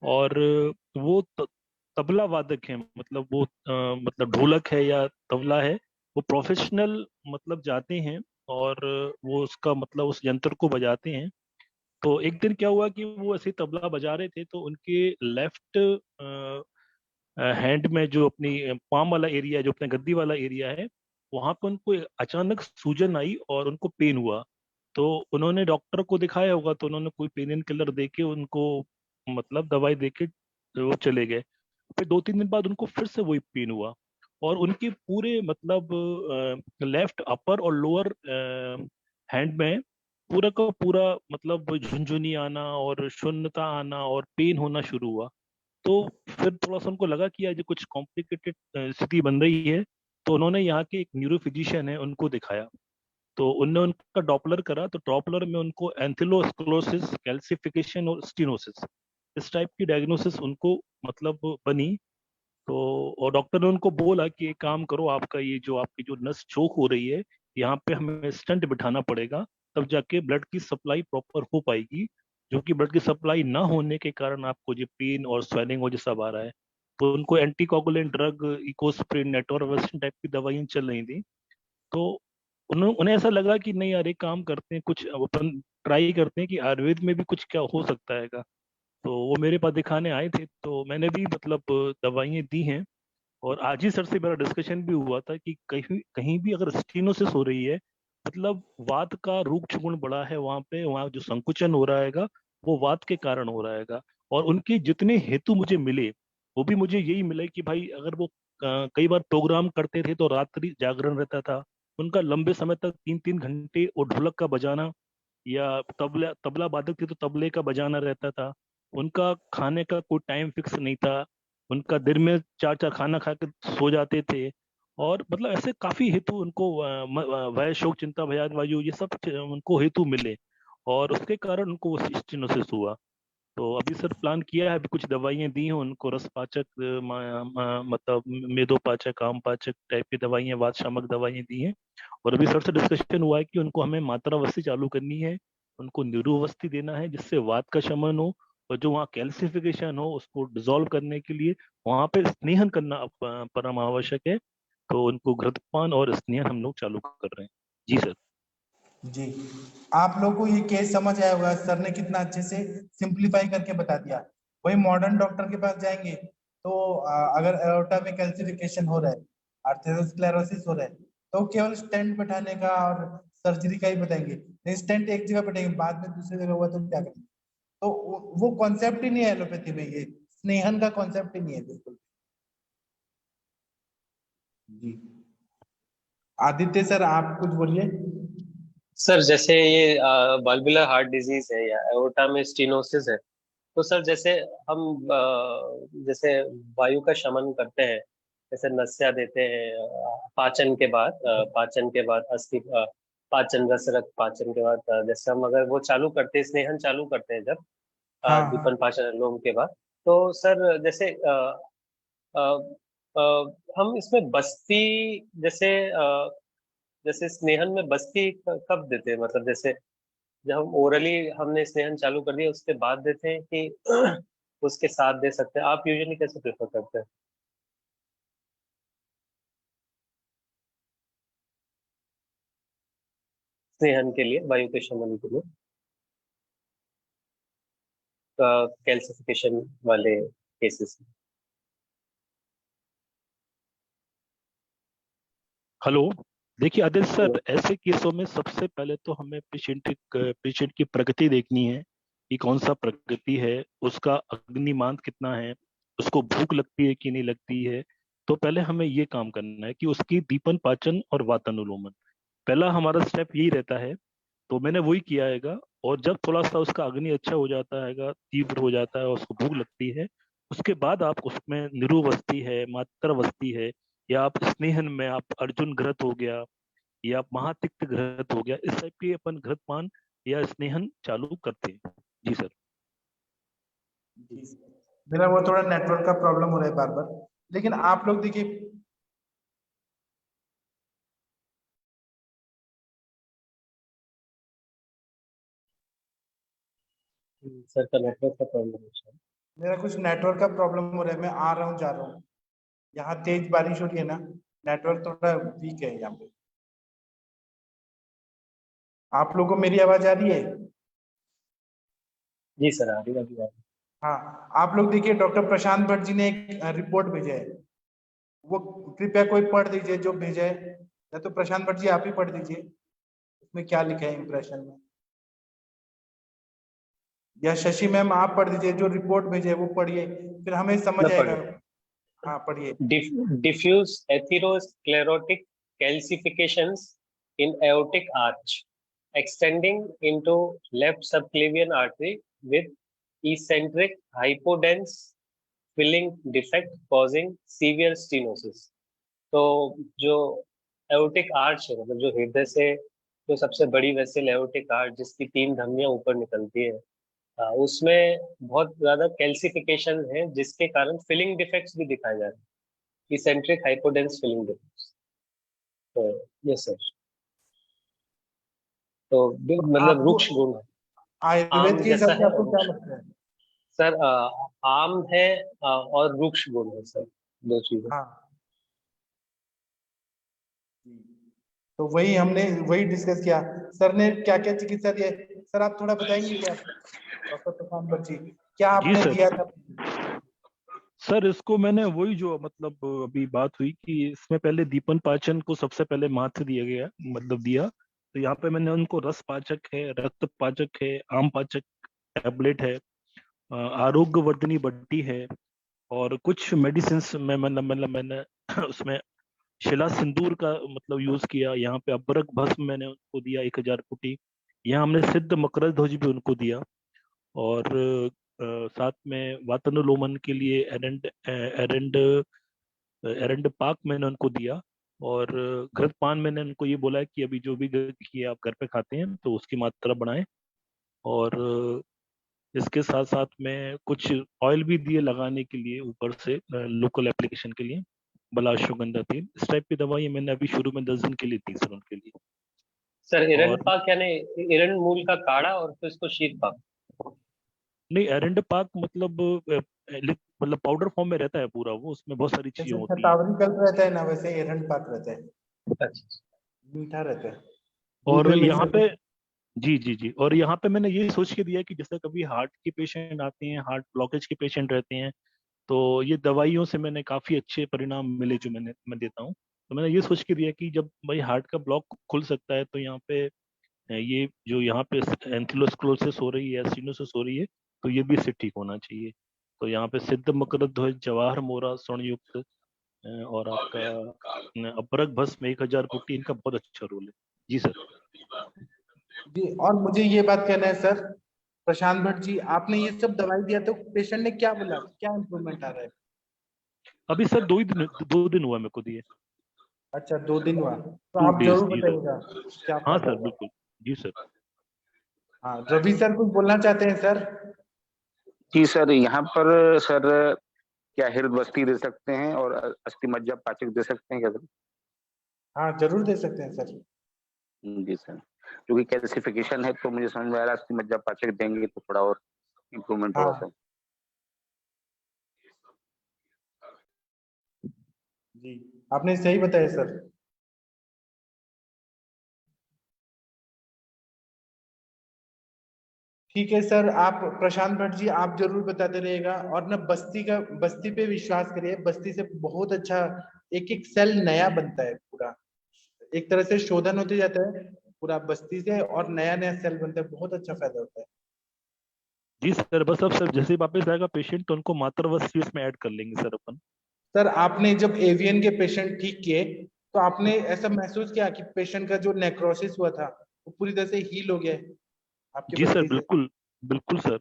और वो तबला वादक हैं, मतलब वो मतलब ढोलक है या तबला है, वो प्रोफेशनल मतलब जाते हैं, और वो उसका मतलब उस यंत्र को बजाते हैं। तो एक दिन क्या हुआ कि वो ऐसे ही तबला बजा रहे थे, तो उनके लेफ्ट हैंड में जो अपनी पाम वाला एरिया, जो अपने गद्दी वाला एरिया है, वहां पे उनको अचानक सूजन आई और उनको पेन हुआ। तो उन्होंने डॉक्टर को दिखाया होगा, तो उन्होंने कोई पेन किलर दे के उनको मतलब दवाई दे के वो चले गए। फिर 2-3 दिन बाद उनको फिर से वही पेन हुआ, और उनके पूरे मतलब लेफ्ट अपर और लोअर हैंड में पूरा का पूरा मतलब झुनझुनी आना और शून्यता आना और पेन होना शुरू हुआ। तो फिर थोड़ा सा उनको लगा कि यार ये कुछ कॉम्प्लिकेटेड स्थिति बन रही है। तो उन्होंने यहाँ के एक न्यूरो फिजिशियन है उनको दिखाया। तो उनने उनका डॉपलर करा, तो डॉपलर में उनको एंथिलोस्क्लेरोसिस, कैल्सिफिकेशन और स्टीनोसिस, इस टाइप की डायग्नोसिस उनको मतलब बनी। तो और डॉक्टर ने उनको बोला कि एक काम करो, आपका ये जो आपकी जो नस चोक हो रही है, यहाँ पे हमें स्टंट बिठाना पड़ेगा, तब जाके ब्लड की सप्लाई प्रॉपर हो पाएगी, जो कि ब्लड की सप्लाई ना होने के कारण आपको जो पेन और स्वेलिंग हो, जो सब आ रहा है। तो उनको एंटीकोगुलेंट ड्रग, इकोस्प्रिन, नेटोरवेस्टिन टाइप की दवाइयां चल रही थी। तो उन्हें ऐसा लगा कि नहीं यार, एक काम करते हैं, कुछ अपन ट्राई करते हैं कि आयुर्वेद में भी कुछ क्या हो सकता है। तो वो मेरे पास दिखाने आए थे, तो मैंने भी मतलब दवाइयाँ दी हैं। और आज ही सर से मेरा डिस्कशन भी हुआ था कि कहीं कहीं भी अगर स्टीनोसिस हो रही है, मतलब वात का रूक्ष गुण बढ़ा है वहां पे, वहां जो संकुचन हो रहा हैगा वो वात के कारण हो रहा हैगा। और उनके जितने हेतु मुझे मिले, वो भी मुझे यही मिले कि भाई अगर वो कई बार प्रोग्राम करते थे तो रात्रि जागरण रहता था उनका, लंबे समय तक 3-3 घंटे, और ढोलक का बजाना, या तबला तबला वादक थे तो तबले का बजाना रहता था। उनका खाने का कोई टाइम फिक्स नहीं था, उनका दिन में 4-4 खाना खा के सो जाते थे। और मतलब ऐसे काफी हेतु उनको भय शोक चिंता भयान वायु, ये सब उनको हेतु मिले, और उसके कारण उनको वो स्टेनोसिस हुआ। तो अभी सर प्लान किया है, अभी कुछ दवाइयाँ दी हैं उनको, रस पाचक, मतलब मेदोपाचक, आम पाचक टाइप की दवाइयाँ, वात शामक दवाइयाँ दी हैं। और अभी सर से डिस्कशन हुआ है कि उनको हमें मात्रावस्थी चालू करनी है, उनको निरोवस्थी देना है जिससे वात का शमन हो, और जो वहाँ कैल्सिफिकेशन हो उसको डिसॉल्व करने के लिए वहाँ पे स्नेहन करना परम आवश्यक है। तो उनको घृतपान और स्नेहन हम लोग चालू कर रहे हैं। जी सर। जी। आप लोग को ये केस समझ आया होगा, सर ने कितना अच्छे से सिंप्लीफाई करके बता दिया। वही मॉडर्न डॉक्टर के पास जाएंगे तो अगर एओर्टा में कैल्सिफिकेशन हो रहा है, आर्थेरोस्क्लेरोसिस हो रहा है, तो केवल स्टेंट बैठाने का और सर्जरी का ही बताएंगे। नहीं, स्टेंट एक जगह बैठेंगे, बाद में दूसरी जगह हुआ तो क्या करेंगे। तो वो कॉन्सेप्ट ही नहीं है एलोपैथी में, ये स्नेहन का कॉन्सेप्ट ही नहीं है बिल्कुल। जी। आदित्य सर आप कुछ बोलिए। सर जैसे ये बाल्बुलर हार्ट डिजीज है या एओर्टा में स्टीनोसिस है, तो सर जैसे हम जैसे वायु का शमन करते हैं, जैसे नस्या देते हैं पाचन के बाद अस्थि पाचन, रसरक्त पाचन के बाद, जैसे हम अगर वो चालू करते हैं, स्नेहन चालू करते हैं जब हाँ दीपन हाँ। पाचन अनुलोम के बाद, तो सर जैसे अ, हम इसमें बस्ती जैसे जैसे स्नेहन में बस्ती कब देते हैं, मतलब जैसे जब हम ओरली हमने स्नेहन चालू कर दिया उसके बाद देते हैं कि उसके साथ दे सकते हैं? आप यूजुअली कैसे प्रेफर करते हैं स्नेहन के लिए, वायु के शमन के लिए, कैल्सिफिकेशन वाले केसेस में? हेलो, देखिए आदित्य सर, ऐसे केसों में सबसे पहले तो हमें पेशेंट की प्रगति देखनी है कि कौन सा प्रगति है, उसका अग्निमांद कितना है, उसको भूख लगती है कि नहीं लगती है। तो पहले हमें ये काम करना है कि उसकी दीपन पाचन और वातानुलोमन, पहला हमारा स्टेप यही रहता है। तो मैंने वही किया हैगा। और जब थोड़ा सा उसका अग्नि अच्छा हो जाता हैगा, तीव्र हो जाता है और उसको भूख लगती है, उसके बाद आप उसमें निरुवस्ती है, मात्रावस्ती है, या आप स्नेहन में आप अर्जुन घृत हो गया या महातिक्त घृत हो गया, इस टाइप के अपन घृतपान या स्नेहन चालू करते हैं। जी सर। मेरा वो थोड़ा नेटवर्क का प्रॉब्लम हो रहा है बार बार, लेकिन आप लोग देखिए सर का नेटवर्क का प्रॉब्लम है। मेरा कुछ नेटवर्क का प्रॉब्लम हो रहा है, मैं आ रहा हूँ जा रहा हूँ। यहाँ तेज बारिश हो रही है ना, नेटवर्क थोड़ा वीक है यहाँ पे। आप लोगों को मेरी आवाज आ रही है? जी सर, आ रही है। हाँ, आप लोग देखिए डॉक्टर प्रशांत भट्ट जी ने एक रिपोर्ट भेजा है, वो कृपया कोई पढ़ दीजिए जो भेजा है, या तो प्रशांत भट्ट जी आप ही पढ़ दीजिए उसमें क्या लिखा है इम्प्रेशन में, या शशि मैम आप पढ़ दीजिए जो रिपोर्ट भेजे है वो पढ़िए, फिर हमें समझ आएगा। हाँ पढ़िए। Diffuse atherosclerotic calcifications in aortic arch extending into left subclavian artery with eccentric hypodense filling defect causing severe stenosis। तो जो एओर्टिक आर्च है, मतलब जो हृदय से जो सबसे बड़ी वेसल एओर्टिक आर्च जिसकी 3 धमनियां ऊपर निकलती है, उसमें बहुत ज्यादा कैल्सिफिकेशन है जिसके कारण फिलिंग डिफेक्ट्स भी दिखाए जा रहे हैं, इसेंट्रिक हाइपोडेंस फिलिंग डिफेक्ट्स। तो यस सर, तो मतलब रुक्ष गुण है। आयुर्वेद के हिसाब से आपको क्या लगता है? सर आम है और रुक्ष गुण है सर, 2 चीजें। हाँ, तो वही हमने वही डिस्कस किया। सर ने क्या क्या चिकित्सा दिया है, सर आप थोड़ा बताएंगे क्या? डॉक्टर प्रशांत भट्ट जी क्या आपने दिया था? सर इसको मैंने वही जो मतलब अभी बात हुई कि इसमें पहले दीपन पाचन को सबसे पहले महत्व दिया गया, मतलब दिया। तो यहाँ पे मैंने उनको रस पाचक है, रक्त पाचक है, आम पाचक टैबलेट है, आरोग्य वर्धनी बट्टी है, और कुछ मेडिसिन में मतलब मैंने उसमें शिला सिंदूर का मतलब यूज किया। यहाँ पे अबरक भस्म मैंने उनको दिया 1000 पुटी। यहाँ हमने सिद्ध मकरल ध्वज भी उनको दिया, और साथ में वातानुलोमन के लिए एरंड पाक मैंने उनको दिया। और घृतपान मैंने उनको ये बोला है कि अभी जो भी घी आप घर पे खाते हैं तो उसकी मात्रा बढ़ाएं। और इसके साथ साथ में कुछ ऑयल भी दिए लगाने के लिए ऊपर से, लोकल एप्लीकेशन के लिए, बलाश्वगंधा तेल, इस टाइप की दवाई मैंने अभी शुरू में 10 दिन के लिए दी सर उनके लिए। सर एरंड पाक यानी एरंड मूल का काढ़ा और फिर इसको शीत पाक? नहीं, एरंड पाक मतलब पाउडर फॉर्म में रहता है पूरा वो, उसमें बहुत सारी चीजें होती हैं। शतावरी कल्प रहता है ना, वैसे एरंड पाक रहता है, मीठा रहता है। और यहाँ पे जी, और यहाँ पे मैंने ये सोच के दिया कि जैसे कभी हार्ट के पेशेंट आते हैं, हार्ट ब्लॉकेज के पेशेंट रहते हैं, तो ये दवाइयों से मैंने काफी अच्छे परिणाम मिले जो मैं देता हूँ। तो मैंने ये सोच के दिया कि जब भाई हार्ट का ब्लॉक खुल सकता है तो यहाँ पे ये जो यहाँ पे एंकिलोस्क्लेरोसिस हो रही है, स्टेनोसिस हो रही है, तो ये भी इससे ठीक होना चाहिए। तो यहाँ पे सिद्ध मकरल ध्वज, जवाहर मोरा, स्वर्णयुक्त और आपका अबरक भस्म 1000 पुट्टी, इनका बहुत अच्छा रोल है। जी सर। जी, और मुझे ये बात कहना है सर, प्रशांत भट्ट जी आपने ये सब दवाई दिया तो पेशेंट ने क्या बोला, क्या इम्प्रूवमेंट आ रहा है? अभी सर 2 दिन हुआ मेरे को दिए। अच्छा 2 दिन हुआ, तो आप जरूर बताइएगा क्या हाँ फायदा सर, हुआ। बिल्कुल। जी सर। हाँ, रवि सर कुछ बोलना चाहते हैं सर? जी सर, यहाँ पर सर क्या हृदय बस्ती दे सकते हैं और अस्थि मज्जा पाचक दे सकते हैं क्या सर? हाँ जरूर दे सकते हैं सर। जी सर, क्योंकि कैल्सिफिकेशन है तो मुझे समझ में आ रहा है कि मज्जा पाचक देंगे तो थोड़ा और इम्प्रूवमेंट होगा हाँ सर। जी, आपने सही बताया सर। ठीक है सर, आप प्रशांत भट्ट जी आप जरूर बताते रहिएगा, और ना बस्ती पे विश्वास करिए, बस्ती से बहुत अच्छा एक एक सेल नया बनता है पूरा, एक तरह से शोधन होते जाता है पूरा बस्ती से, और नया नया सेल बनता है, बहुत अच्छा फायदा होता है। जी सर, बस अब सर जैसे ही वापस आएगा पेशेंट तो उनको मातृवस्ती इसमें ऐड कर लेंगे सर अपन। सर आपने जब एवियन के पेशेंट ठीक किए तो आपने ऐसा महसूस किया कि पेशेंट का जो नेक्रोसिस हुआ था वो पूरी तरह से हील हो गया है आपकी जी सर, बस्ती से? बिल्कुल बिल्कुल सर।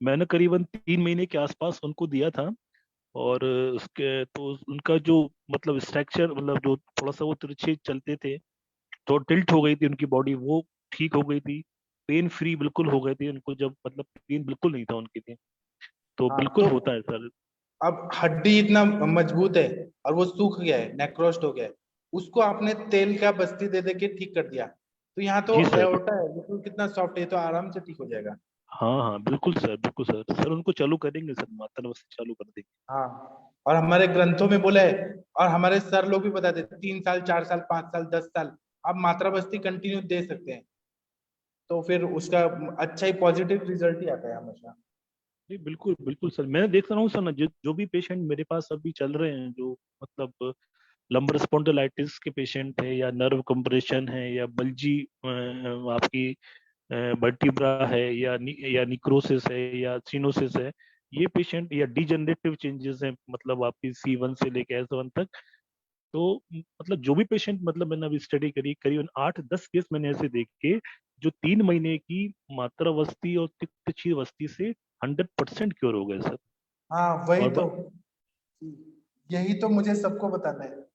मैंने करीबन 3 महीने के आसपास उनको दिया था, और उसके तो उनका जो मतलब स्ट्रक्चर, मतलब जो थोड़ा सा वो तिरछे चलते थे, तो टिल्ट हो गई थी उनकी बॉडी, वो ठीक हो गई थी। पेन फ्री बिल्कुल हो गए थे उनको, जब मतलब पेन बिल्कुल नहीं था उनके लिए। तो हाँ बिल्कुल तो होता है सर। अब हड्डी इतना मजबूत है और वो सूख गया है, नेक्रोस्ट हो गया है, उसको आपने तेल का बस्ती दे दे के ठीक कर दिया, तो यहाँ तो जी सर। एओर्टा है बिल्कुल, कितना सॉफ्ट है, तो आराम से ठीक हो जाएगा। हाँ हाँ, बिल्कुल सर, बिल्कुल सर। सर उनको चालू करेंगे सर, मातृवस्ती चालू कर देंगे। हाँ, और हमारे ग्रंथों में बोला है, और हमारे सर लोग भी बताते हैं 3 साल 4 साल 5 साल 10 साल आप मात्रा बस्ती कंटिन्यू दे सकते हैं, तो फिर उसका अच्छा ही पॉजिटिव रिजल्ट ही आता है हमेशा। जी बिल्कुल बिल्कुल सर, मैं देख रहा हूँ सर ना, जो भी पेशेंट मेरे पास अभी चल रहे हैं, जो मतलब लंबर स्पॉन्डिलाइटिस के पेशेंट है, या नर्व कंप्रेशन है, या बल्जी आपकी वर्टिब्रा है, या निक्रोसिस है, या सिनोसिस है, ये पेशेंट, या डिजेनरेटिव चेंजेस हैं, मतलब आपकी C1 से लेकर S1 तक। तो मतलब जो भी पेशेंट, मतलब मैंने अभी स्टडी करी, करीबन 8-10 केस मैंने ऐसे देखे जो 3 महीने की मात्रावस्थी और तिक्तक्षीरवस्थी से 100% क्योर हो गए सर। हाँ वही और तो, यही तो मुझे सबको बताना है।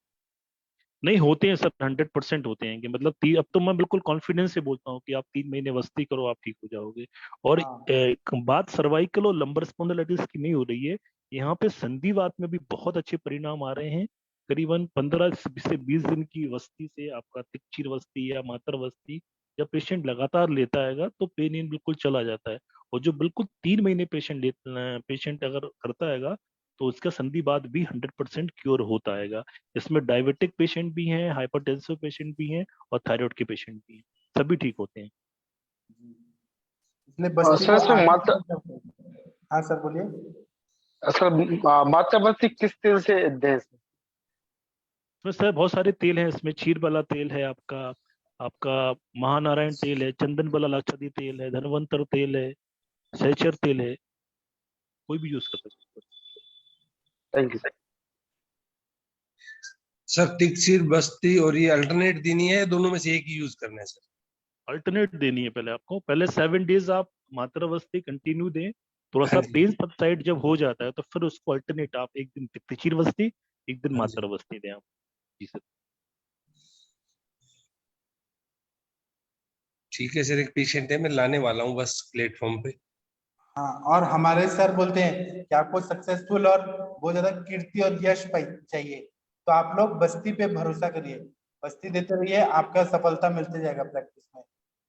नहीं होते हैं सर, 100% होते हैं, कि मतलब अब तो मैं बिल्कुल कॉन्फिडेंस से बोलता हूँ कि आप 3 महीने वस्ती करो, आप ठीक हो जाओगे। और हाँ एक बात सर्वाइकल और लंबर स्पॉन्डिलाइटिस की नहीं हो रही है, यहाँ पे संधिवात में भी बहुत अच्छे परिणाम आ रहे हैं। करीबन 15 से 20 दिन की वस्ती से आपका तिक्चीर वस्ती या मातर वस्ती जब पेशेंट लगातार लेता है तो पेन इन बिल्कुल चला जाता है। और जो बिल्कुल 3 महीने पेशेंट अगर करता है तो उसका संधिवात भी 100% क्योर होता है। इसमें डायबिटिक पेशेंट भी हैं, हाइपरटेंसिव पेशेंट भी हैं, और थायराइड के पेशेंट भी हैं, सभी ठीक होते हैं। इसलिए बस्ती सर को सर आगे मात्रा लेकर जाओ। हाँ सर बोलिए। सर मात्रावर्थी किस तेल से दें सर? इसमें सर बहुत सारे तेल हैं, इसमें क्षीर वाला तेल है आपका, आपका महानारायण तेल है, चंदन वाला लाक्षादी तेल है, धनवंतर तेल है, सहचर तेल है, कोई भी यूज कर सकते हैं। Thank you sir. सर तिकसीर बस्ती और ये अल्टरनेट देनी है, दोनों में से एक ही यूज करना है सर? अल्टरनेट देनी है पहले आपको, पहले 7 डेज आप मात्रावस्थी कंटिन्यू दें, थोड़ा हाँ सा जी। पेन सबसाइड जब हो जाता है तो फिर उसको अल्टरनेट आप एक दिन तिक्चीर वस्ती, एक दिन हाँ जी, मात्रावस्थी दें आप। जी सर। ठीक है सर, एक पेशेंट है, मैं लाने वाला हूँ बस प्लेटफॉर्म पे। हाँ, और हमारे सर बोलते हैं कि आपको सक्सेसफुल और बहुत ज्यादा कीर्ति और यश चाहिए, तो आप लोग बस्ती पे भरोसा करिए, बस्ती देते रहिए, आपका सफलता मिलते जाएगा प्रैक्टिस में,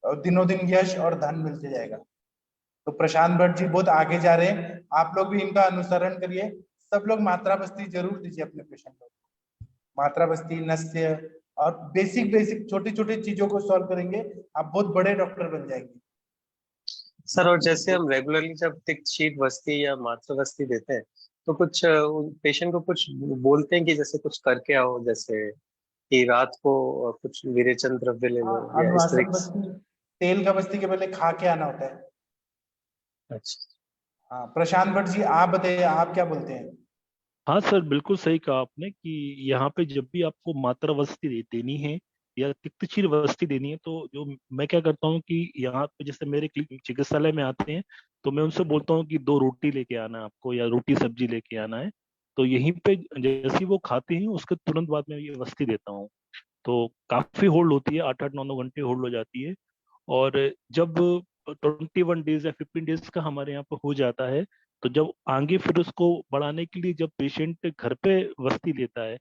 और दिनों दिन यश और धन मिलते जाएगा। तो प्रशांत भट्ट जी बहुत आगे जा रहे हैं, आप लोग भी इनका अनुसरण करिए, सब लोग मात्रा बस्ती जरूर दीजिए अपने पेशेंट को, मात्रा बस्ती, नस्य, और बेसिक बेसिक छोटी छोटी चीजों को सॉल्व करेंगे, आप बहुत बड़े डॉक्टर बन जाएंगे। सर, और जैसे हम रेगुलरली जब तिक्त शीट वस्ती या मात्र वस्ती देते हैं तो कुछ पेशेंट को कुछ बोलते हैं कि जैसे कुछ करके आओ, जैसे कि रात को कुछ विरेचन द्रव्य ले हाँ, लो या इस तरह अनुवासक बस्ती, तेल का बस्ती के पहले खा के आना होता है। अच्छा। हाँ प्रशांत भट्ट जी आप बताइए, आप क्या बोलते हैं? हाँ सर, बिल्कुल सही कहा आपने कि यहाँ पे जब भी आपको मात्रावस्थी देनी है या तिक्तक्षीर वस्ती देनी है, तो जो मैं क्या करता हूँ कि यहाँ पे जैसे मेरे चिकित्सालय में आते हैं तो मैं उनसे बोलता हूँ कि 2 रोटी लेके आना है आपको, या रोटी सब्जी लेके आना है। तो यहीं पे जैसे ही वो खाते हैं उसके तुरंत बाद में ये वस्ती देता हूँ। तो काफी होल्ड होती है, 8-8 9 9 घंटे होल्ड हो जाती है। और जब 21 डेज या 15 डेज का हमारे यहाँ पे हो जाता है, तो जब आगे फिर उसको बढ़ाने के लिए जब पेशेंट घर पे वस्ती लेता है,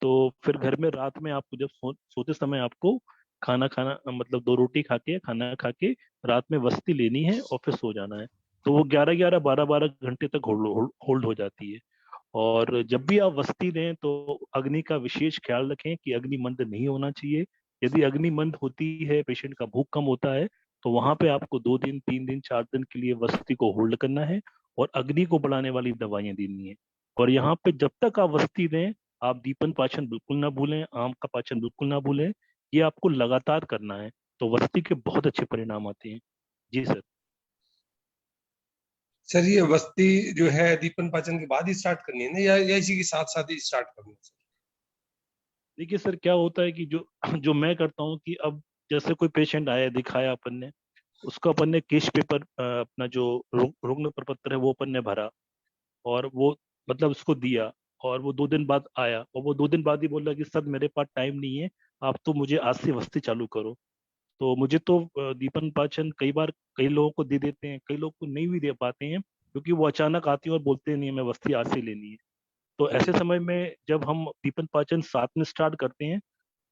तो फिर घर में रात में आपको जब सोते समय आपको खाना खाना मतलब 2 रोटी खा के खाना खा के रात में वस्ती लेनी है और फिर सो जाना है। तो वो 11-11 12-12 घंटे तक होल्ड हो जाती है। और जब भी आप वस्ती लें तो अग्नि का विशेष ख्याल रखें कि अग्नि मंद नहीं होना चाहिए। यदि अग्नि मंद होती है, पेशेंट का भूख कम होता है, तो वहां पे आपको 2 दिन 3 दिन 4 दिन के लिए वस्ती को होल्ड करना है और अग्नि को बढ़ाने वाली दवाइयां देनी है। और यहाँ पे जब तक आप वस्ती दें, आप दीपन पाचन बिल्कुल ना भूलें, आम का पाचन बिल्कुल ना भूलें। ये आपको लगातार करना है, तो वस्ती के बहुत अच्छे परिणाम आते हैं। जी सर। सर ये वस्ती जो है दीपन पाचन के बाद ही स्टार्ट करनी है ना, या इसी के साथ साथ ही स्टार्ट करनी है? देखिए सर, क्या होता है कि जो जो मैं करता हूँ कि अब जैसे कोई पेशेंट आया, दिखाया अपन ने, उसका अपन ने केस पेपर अपना जो रुग्ण प्रपत्र है वो अपन ने भरा और वो मतलब उसको दिया। और वो 2 दिन बाद आया और वो 2 दिन बाद ही बोला कि सर मेरे पास टाइम नहीं है, आप तो मुझे आज से वस्ती चालू करो। तो मुझे तो दीपन पाचन कई बार कई लोगों को दे देते हैं, कई लोग को नहीं भी दे पाते हैं, क्योंकि वो अचानक आती है और बोलते नहीं है मैं वस्ती आज से लेनी है। तो ऐसे समय में जब हम दीपन पाचन साथ में स्टार्ट करते हैं,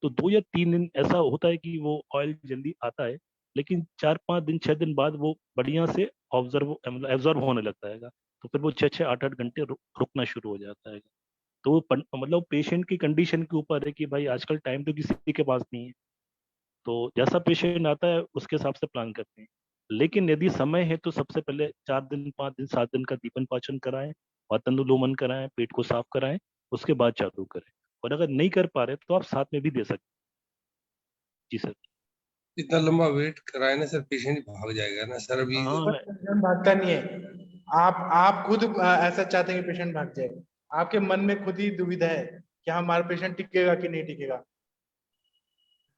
तो 2 या 3 दिन ऐसा होता है कि वो ऑयल जल्दी आता है, लेकिन 4-5 दिन 6 दिन बाद वो बढ़िया से एब्जॉर्व होने लगता है। तो फिर वो 6-6 8-8 घंटे रुकना शुरू हो जाता है। तो वो मतलब पेशेंट की कंडीशन के ऊपर है कि भाई आजकल टाइम तो किसी के पास नहीं है, तो जैसा पेशेंट आता है उसके हिसाब से प्लान करते हैं। लेकिन यदि समय है तो सबसे पहले 4 दिन 5 दिन 7 दिन का दीपन पाचन कराएं, वातनुलोमन कराएं, पेट को साफ कराएं, उसके बाद चालू करें। और अगर नहीं कर पा रहे तो आप साथ में भी दे सकते हैं। जी सर। इतना लंबा वेट कराए ना सर, पेशेंट भाग जाएगा ना सर अभी। हाँ पेशेंट भागता नहीं है। आप खुद ऐसा चाहते हैं कि पेशेंट भाग जाए। आपके मन में खुद ही दुविधा है कि हमारा पेशेंट टिकेगा कि नहीं टिकेगा।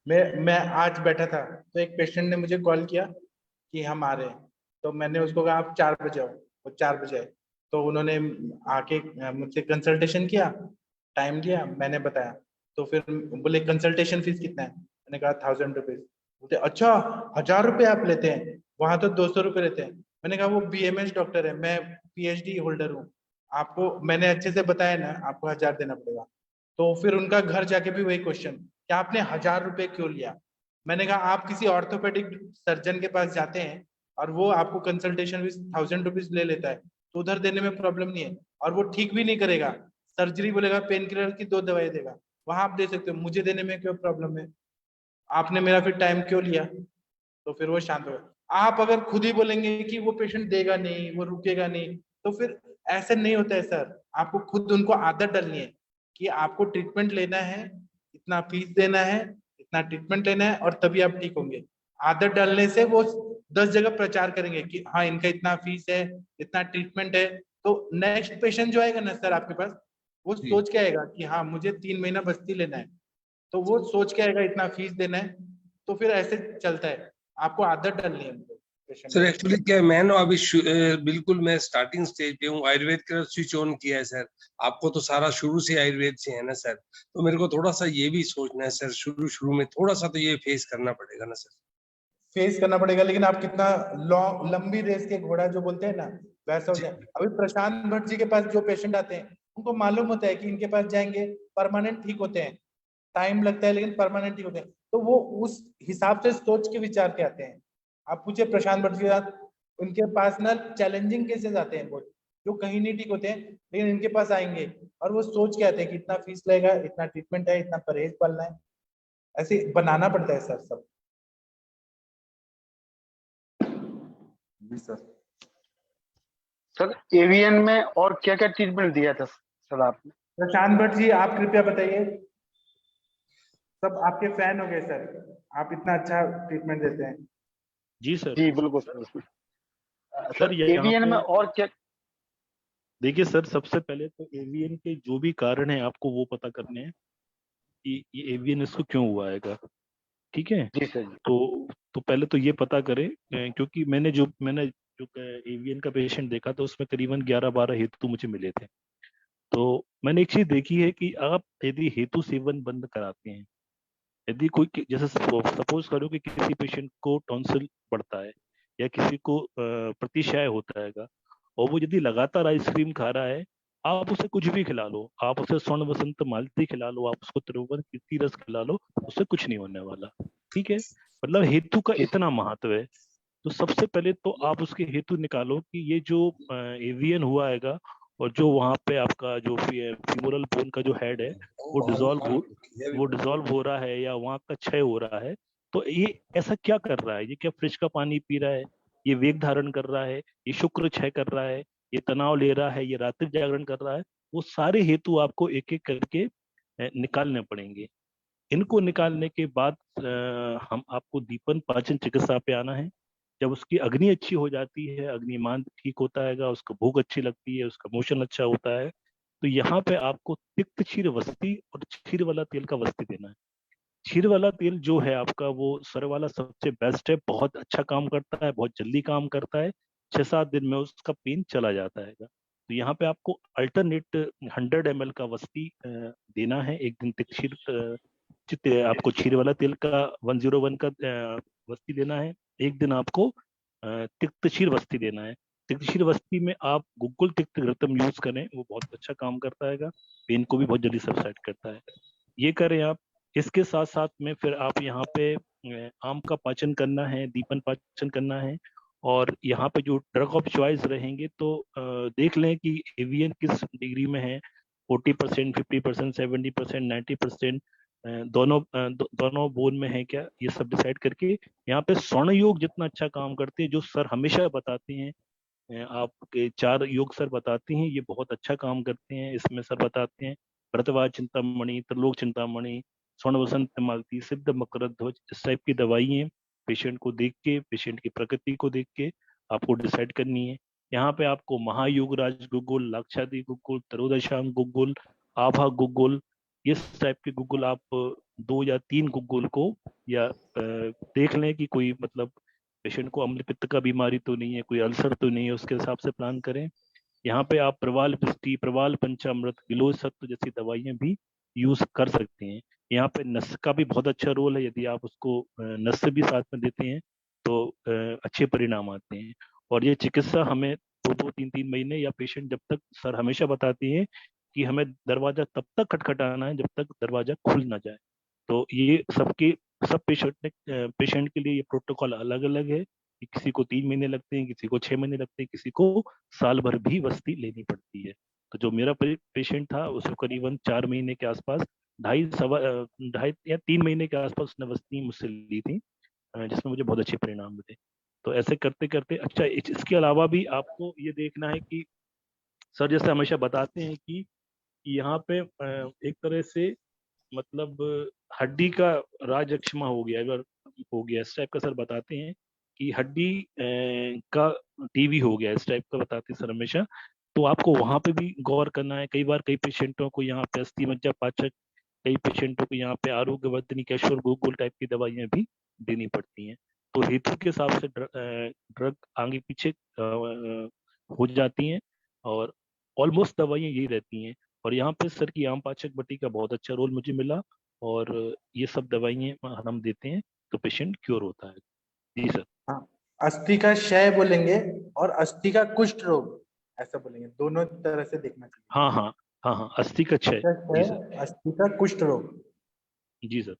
मैं आज बैठा था तो एक पेशेंट ने मुझे कॉल किया कि हम आ रहे हैं, तो मैंने उसको कहा आप 4 बजे आओ। वो 4 बजे आए, तो उन्होंने आके मुझसे कंसल्टेशन किया, टाइम दिया, मैंने बताया। तो फिर बोले कंसल्टेशन फीस कितना है? मैंने कहा 1000 रुपीज। बोलते अच्छा 1000 रुपये आप लेते हैं, वहां तो 200 रुपये लेते हैं। मैंने कहा वो BMS डॉक्टर है, मैं PhD होल्डर हूँ, आपको मैंने अच्छे से बताया ना, आपको 1000 देना पड़ेगा। तो फिर उनका घर जाके भी वही क्वेश्चन कि आपने 1000 रुपये क्यों लिया? मैंने कहा आप किसी ऑर्थोपेडिक सर्जन के पास जाते हैं और वो आपको कंसल्टेशन फीस 1000 रुपीज ले लेता है, तो उधर देने में प्रॉब्लम नहीं है, और वो ठीक भी नहीं करेगा, सर्जरी बोलेगा, पेन किलर की 2 दवाई देगा, वहां आप दे सकते हो, मुझे देने में क्यों प्रॉब्लम है? आपने मेरा फिर टाइम क्यों लिया? तो फिर वो शांत हो गया। आप अगर खुद ही बोलेंगे कि वो पेशेंट देगा नहीं, वो रुकेगा नहीं, तो फिर ऐसे नहीं होता है सर। आपको खुद उनको आदत डालनी है कि आपको ट्रीटमेंट लेना है, इतना फीस देना है, इतना ट्रीटमेंट लेना है, और तभी आप ठीक होंगे। आदत डालने से वो 10 जगह प्रचार करेंगे कि हाँ इनका इतना फीस है, इतना ट्रीटमेंट है, तो नेक्स्ट पेशेंट जो आएगा ना सर आपके पास, वो सोच के आएगा कि हाँ मुझे 3 महीना बस्ती लेना है, तो वो सोच के आएगा इतना फीस देना है, तो फिर ऐसे चलता है। आपको आदत डालनी है उनको। सर एक्चुअली क्या है, मैं ना अभी बिल्कुल मैं स्टार्टिंग स्टेज पे हूँ, आयुर्वेद का स्विच ऑन किया है सर। आपको तो सारा शुरू से आयुर्वेद से है ना सर, तो मेरे को थोड़ा सा ये भी सोचना है सर, शुरू में थोड़ा सा तो ये फेस करना पड़ेगा ना सर। फेस करना पड़ेगा, लेकिन आप कितना लंबी रेस के घोड़ा जो बोलते हैं ना, वैसा हो जाए। अभी प्रशांत भट्ट जी के पास जो पेशेंट आते हैं, उनको मालूम होता है कि इनके पास जाएंगे परमानेंट ठीक होते हैं, टाइम लगता है लेकिन परमानेंट ठीक होते हैं, तो वो उस हिसाब से सोच के विचार के आते हैं। आप पूछे प्रशांत भट्ट जी के साथ, उनके पास ना चैलेंजिंग केसेस आते हैं बहुत, जो कहीं नहीं ठीक होते हैं, लेकिन इनके पास आएंगे और वो सोच के आते हैं कि इतना फीस लगेगा, इतना ट्रीटमेंट है, इतना परहेज पालना है। ऐसे बनाना पड़ता है सर सब। जी सर। सर एवीएन में और क्या क्या ट्रीटमेंट दिया था सर आपने? प्रशांत भट्ट जी आप कृपया बताइए, सब आपके फैन हो गए सर, आप इतना अच्छा ट्रीटमेंट देते हैं। जी सर। जी बिल्कुल सर। सर एवीएन में और क्या? देखिए सर, सबसे पहले तो एवीएन के जो भी कारण है आपको वो पता करने हैं कि ये एवीएन इसको क्यों हुआ है। ठीक है जी सर। तो पहले तो ये पता करें, क्योंकि मैंने जो एवीएन का पेशेंट देखा था उसमें करीबन 11-12 हेतु मुझे मिले थे। तो मैंने एक चीज देखी है कि आप यदि हेतु सेवन बंद कराते हैं, यदि कोई जैसे सपोज करो कि किसी पेशेंट को टॉन्सिल बढ़ता है या किसी को प्रतिशय होता है, और वो यदि लगातार आइसक्रीम खा रहा है, आप उसे कुछ भी खिला लो, आप उसे स्वर्ण वसंत मालती खिला लो, आप उसको त्रिभुवन कीर्ति रस खिला लो, उससे कुछ नहीं होने वाला। ठीक है, मतलब हेतु का जी इतना महत्व है। तो सबसे पहले तो आप उसके हेतु निकालो कि ये जो एवियन हुआ हैगा, और जो वहां पे आपका जो फीमोरल बोन का जो हेड है वो डिसॉल्व हो रहा है या वहां का क्षय हो रहा है, तो ये ऐसा क्या कर रहा है? ये क्या फ्रिज का पानी पी रहा है, ये वेग धारण कर रहा है, ये शुक्र क्षय कर रहा है, ये तनाव ले रहा है, ये रात्रि जागरण कर रहा है? वो सारे हेतु आपको एक एक करके निकालने पड़ेंगे। इनको निकालने के बाद हम आपको दीपन पाचन चिकित्सा पे आना है। जब उसकी अग्नि अच्छी हो जाती है, अग्निमान ठीक होता है, उसको भूख अच्छी लगती है, उसका मोशन अच्छा होता है, तो यहाँ पे आपको तिक्त क्षीर वस्ती और क्षीर वाला तेल का वस्ती देना है। क्षीर वाला तेल जो है आपका, वो सर वाला सबसे बेस्ट है, बहुत अच्छा काम करता है, बहुत जल्दी काम करता है, 6-7 दिन में उसका पेन चला जाता है। तो यहाँ पे आपको अल्टरनेट 100 ml का वस्ती देना है। एक दिन तक आपको क्षीर वाला तेल का 101 का वस्ती देना है। एक दिन आपको तिक्त क्षीर वस्ती देना है। तिक्त क्षीर वस्ती में आप गुग्गुल तिक्त घृतम यूज करें, वो बहुत अच्छा काम करता है, पेन को भी बहुत जल्दी सबसाइड करता है। ये करें आप। इसके साथ साथ में फिर आप यहाँ पे आम का पाचन करना है, दीपन पाचन करना है। और यहाँ पे जो ड्रग ऑफ चॉइस रहेंगे, तो देख लें कि एवियन किस डिग्री में है, 40%, 50%, 70%, 90%, दोनों बोन में है क्या, ये सब डिसाइड करके यहाँ पे स्वर्ण योग जितना अच्छा काम करते हैं, जो सर हमेशा बताते हैं, आपके 4 योग सर बताते हैं, ये बहुत अच्छा काम करते हैं। इसमें सर बताते हैं भरतवाज चिंतामणि, त्रिलोक चिंतामणि, स्वर्ण वसंत मालती, सिद्ध मकरध्वज, इस टाइप की दवाइयाँ पेशेंट को देख के, पेशेंट की प्रकृति को देख के आपको डिसाइड करनी है। यहाँ पे आपको महायोगराज गुग्गुल, लाक्षादी गुग्गुल, तरोदशांग गुग्गुल, आभा गुग्गुल, इस टाइप के गुग्गुल आप 2 या 3 गुग्गुल को, या देख लें कि कोई मतलब पेशेंट को अम्ल पित्त का बीमारी तो नहीं है, कोई अल्सर तो नहीं है, उसके हिसाब से प्लान करें। यहाँ पे आप प्रवाल पिष्टी, प्रवाल पंचामृत, गिलोय सत्व जैसी दवाइयां भी यूज कर सकते हैं। यहाँ पे नस का भी बहुत अच्छा रोल है, यदि आप उसको नस से भी साथ में देते हैं तो अच्छे परिणाम आते हैं। और ये चिकित्सा हमें 2-2, 3-3 महीने, या पेशेंट जब तक, सर हमेशा बताती है कि हमें दरवाजा तब तक खटखटाना है जब तक दरवाजा खुल ना जाए। तो ये सब पेशेंट के लिए ये प्रोटोकॉल अलग अलग है कि किसी को 3 महीने लगते हैं, किसी को 6 महीने लगते हैं, किसी को साल भर भी वस्ती लेनी पड़ती है। तो जो मेरा पेशेंट था, उसको करीबन 4 महीने के आसपास, 2.5 या 3 महीने के आसपास उसने वस्ती मुझसे ली थी, जिसमें मुझे बहुत अच्छे परिणाम मिले। तो ऐसे करते करते, अच्छा इसके अलावा भी आपको ये देखना है कि सर जैसे हमेशा बताते हैं कि यहाँ पे एक तरह से मतलब हड्डी का राज अक्षमा हो गया, अगर हो गया इस टाइप का सर बताते हैं कि हड्डी का टीवी हो गया, इस टाइप का बताते हैं सर हमेशा। तो आपको वहां पे भी गौर करना है। कई बार कई पेशेंटों को यहाँ पे अस्थि मज्जा पाचक, कई पेशेंटों को यहाँ पे आरोग्यवर्धिनी कैशोर गुग्गुल टाइप की दवाइयां भी देनी पड़ती हैं। तो हेतु के हिसाब से ड्रग आगे पीछे हो जाती हैं, और ऑलमोस्ट दवाइयां यही रहती हैं। और यहाँ पे सर की आम पाचक बटी का बहुत अच्छा रोल मुझे मिला, और ये सब दवाइयाँ हम देते हैं तो पेशेंट क्योर होता है। जी सर। हाँ, अस्थि का क्षय बोलेंगे और अस्थि का कुष्ठ रोग ऐसा बोलेंगे, दोनों तरह से देखना चाहिए। हाँ हाँ हाँ हाँ, अस्थि का क्षय। जी सर। अस्थि का कुष्ठ रोग। जी सर।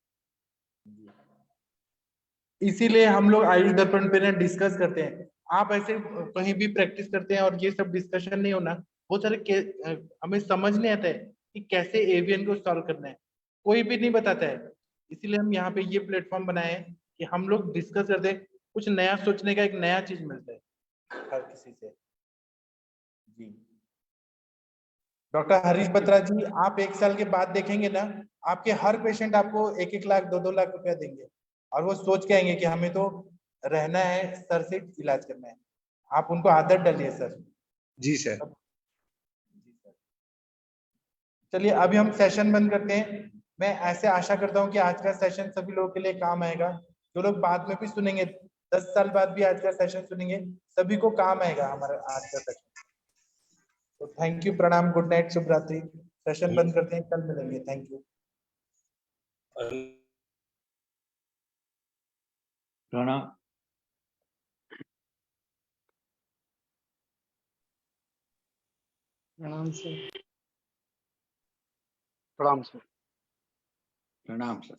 इसीलिए हम लोग आयुष दर्पण पे ना डिस्कस करते हैं। आप ऐसे कहीं भी प्रैक्टिस करते हैं और ये सब डिस्कशन नहीं होना, बहुत सारे हमें समझ नहीं आता है कि कैसे एवियन को सॉल्व करना है, कोई भी नहीं बताता है। इसीलिए हम यहाँ पे ये प्लेटफॉर्म बनाए हैं कि हम लोग डिस्कस करते हैं, कुछ नया सोचने का एक नया चीज मिलता है हर किसी से। जी डॉक्टर हरीश बत्रा जी, आप 1 साल के बाद देखेंगे ना, आपके हर पेशेंट आपको 1-1 लाख 2-2 लाख रुपया देंगे, और वो सोच के आएंगे कि हमें तो रहना है, सर से इलाज करना है। आप उनको आदत डालिए सर। जी सर। चलिए अभी हम सेशन बंद करते हैं। मैं ऐसे आशा करता हूँ कि आज का सेशन सभी लोगों के लिए काम आएगा। जो लोग बाद में भी सुनेंगे, 10 साल बाद भी आज का सेशन सुनेंगे, सभी को काम आएगा हमारा आज का सेशन। तो थैंक यू, प्रणाम, गुड नाइट, शुभ रात्रि। सेशन बंद करते हैं, कल मिलेंगे। Thank you. प्रणाम। प्रणाम सर। प्रणाम सर। प्रणाम सर।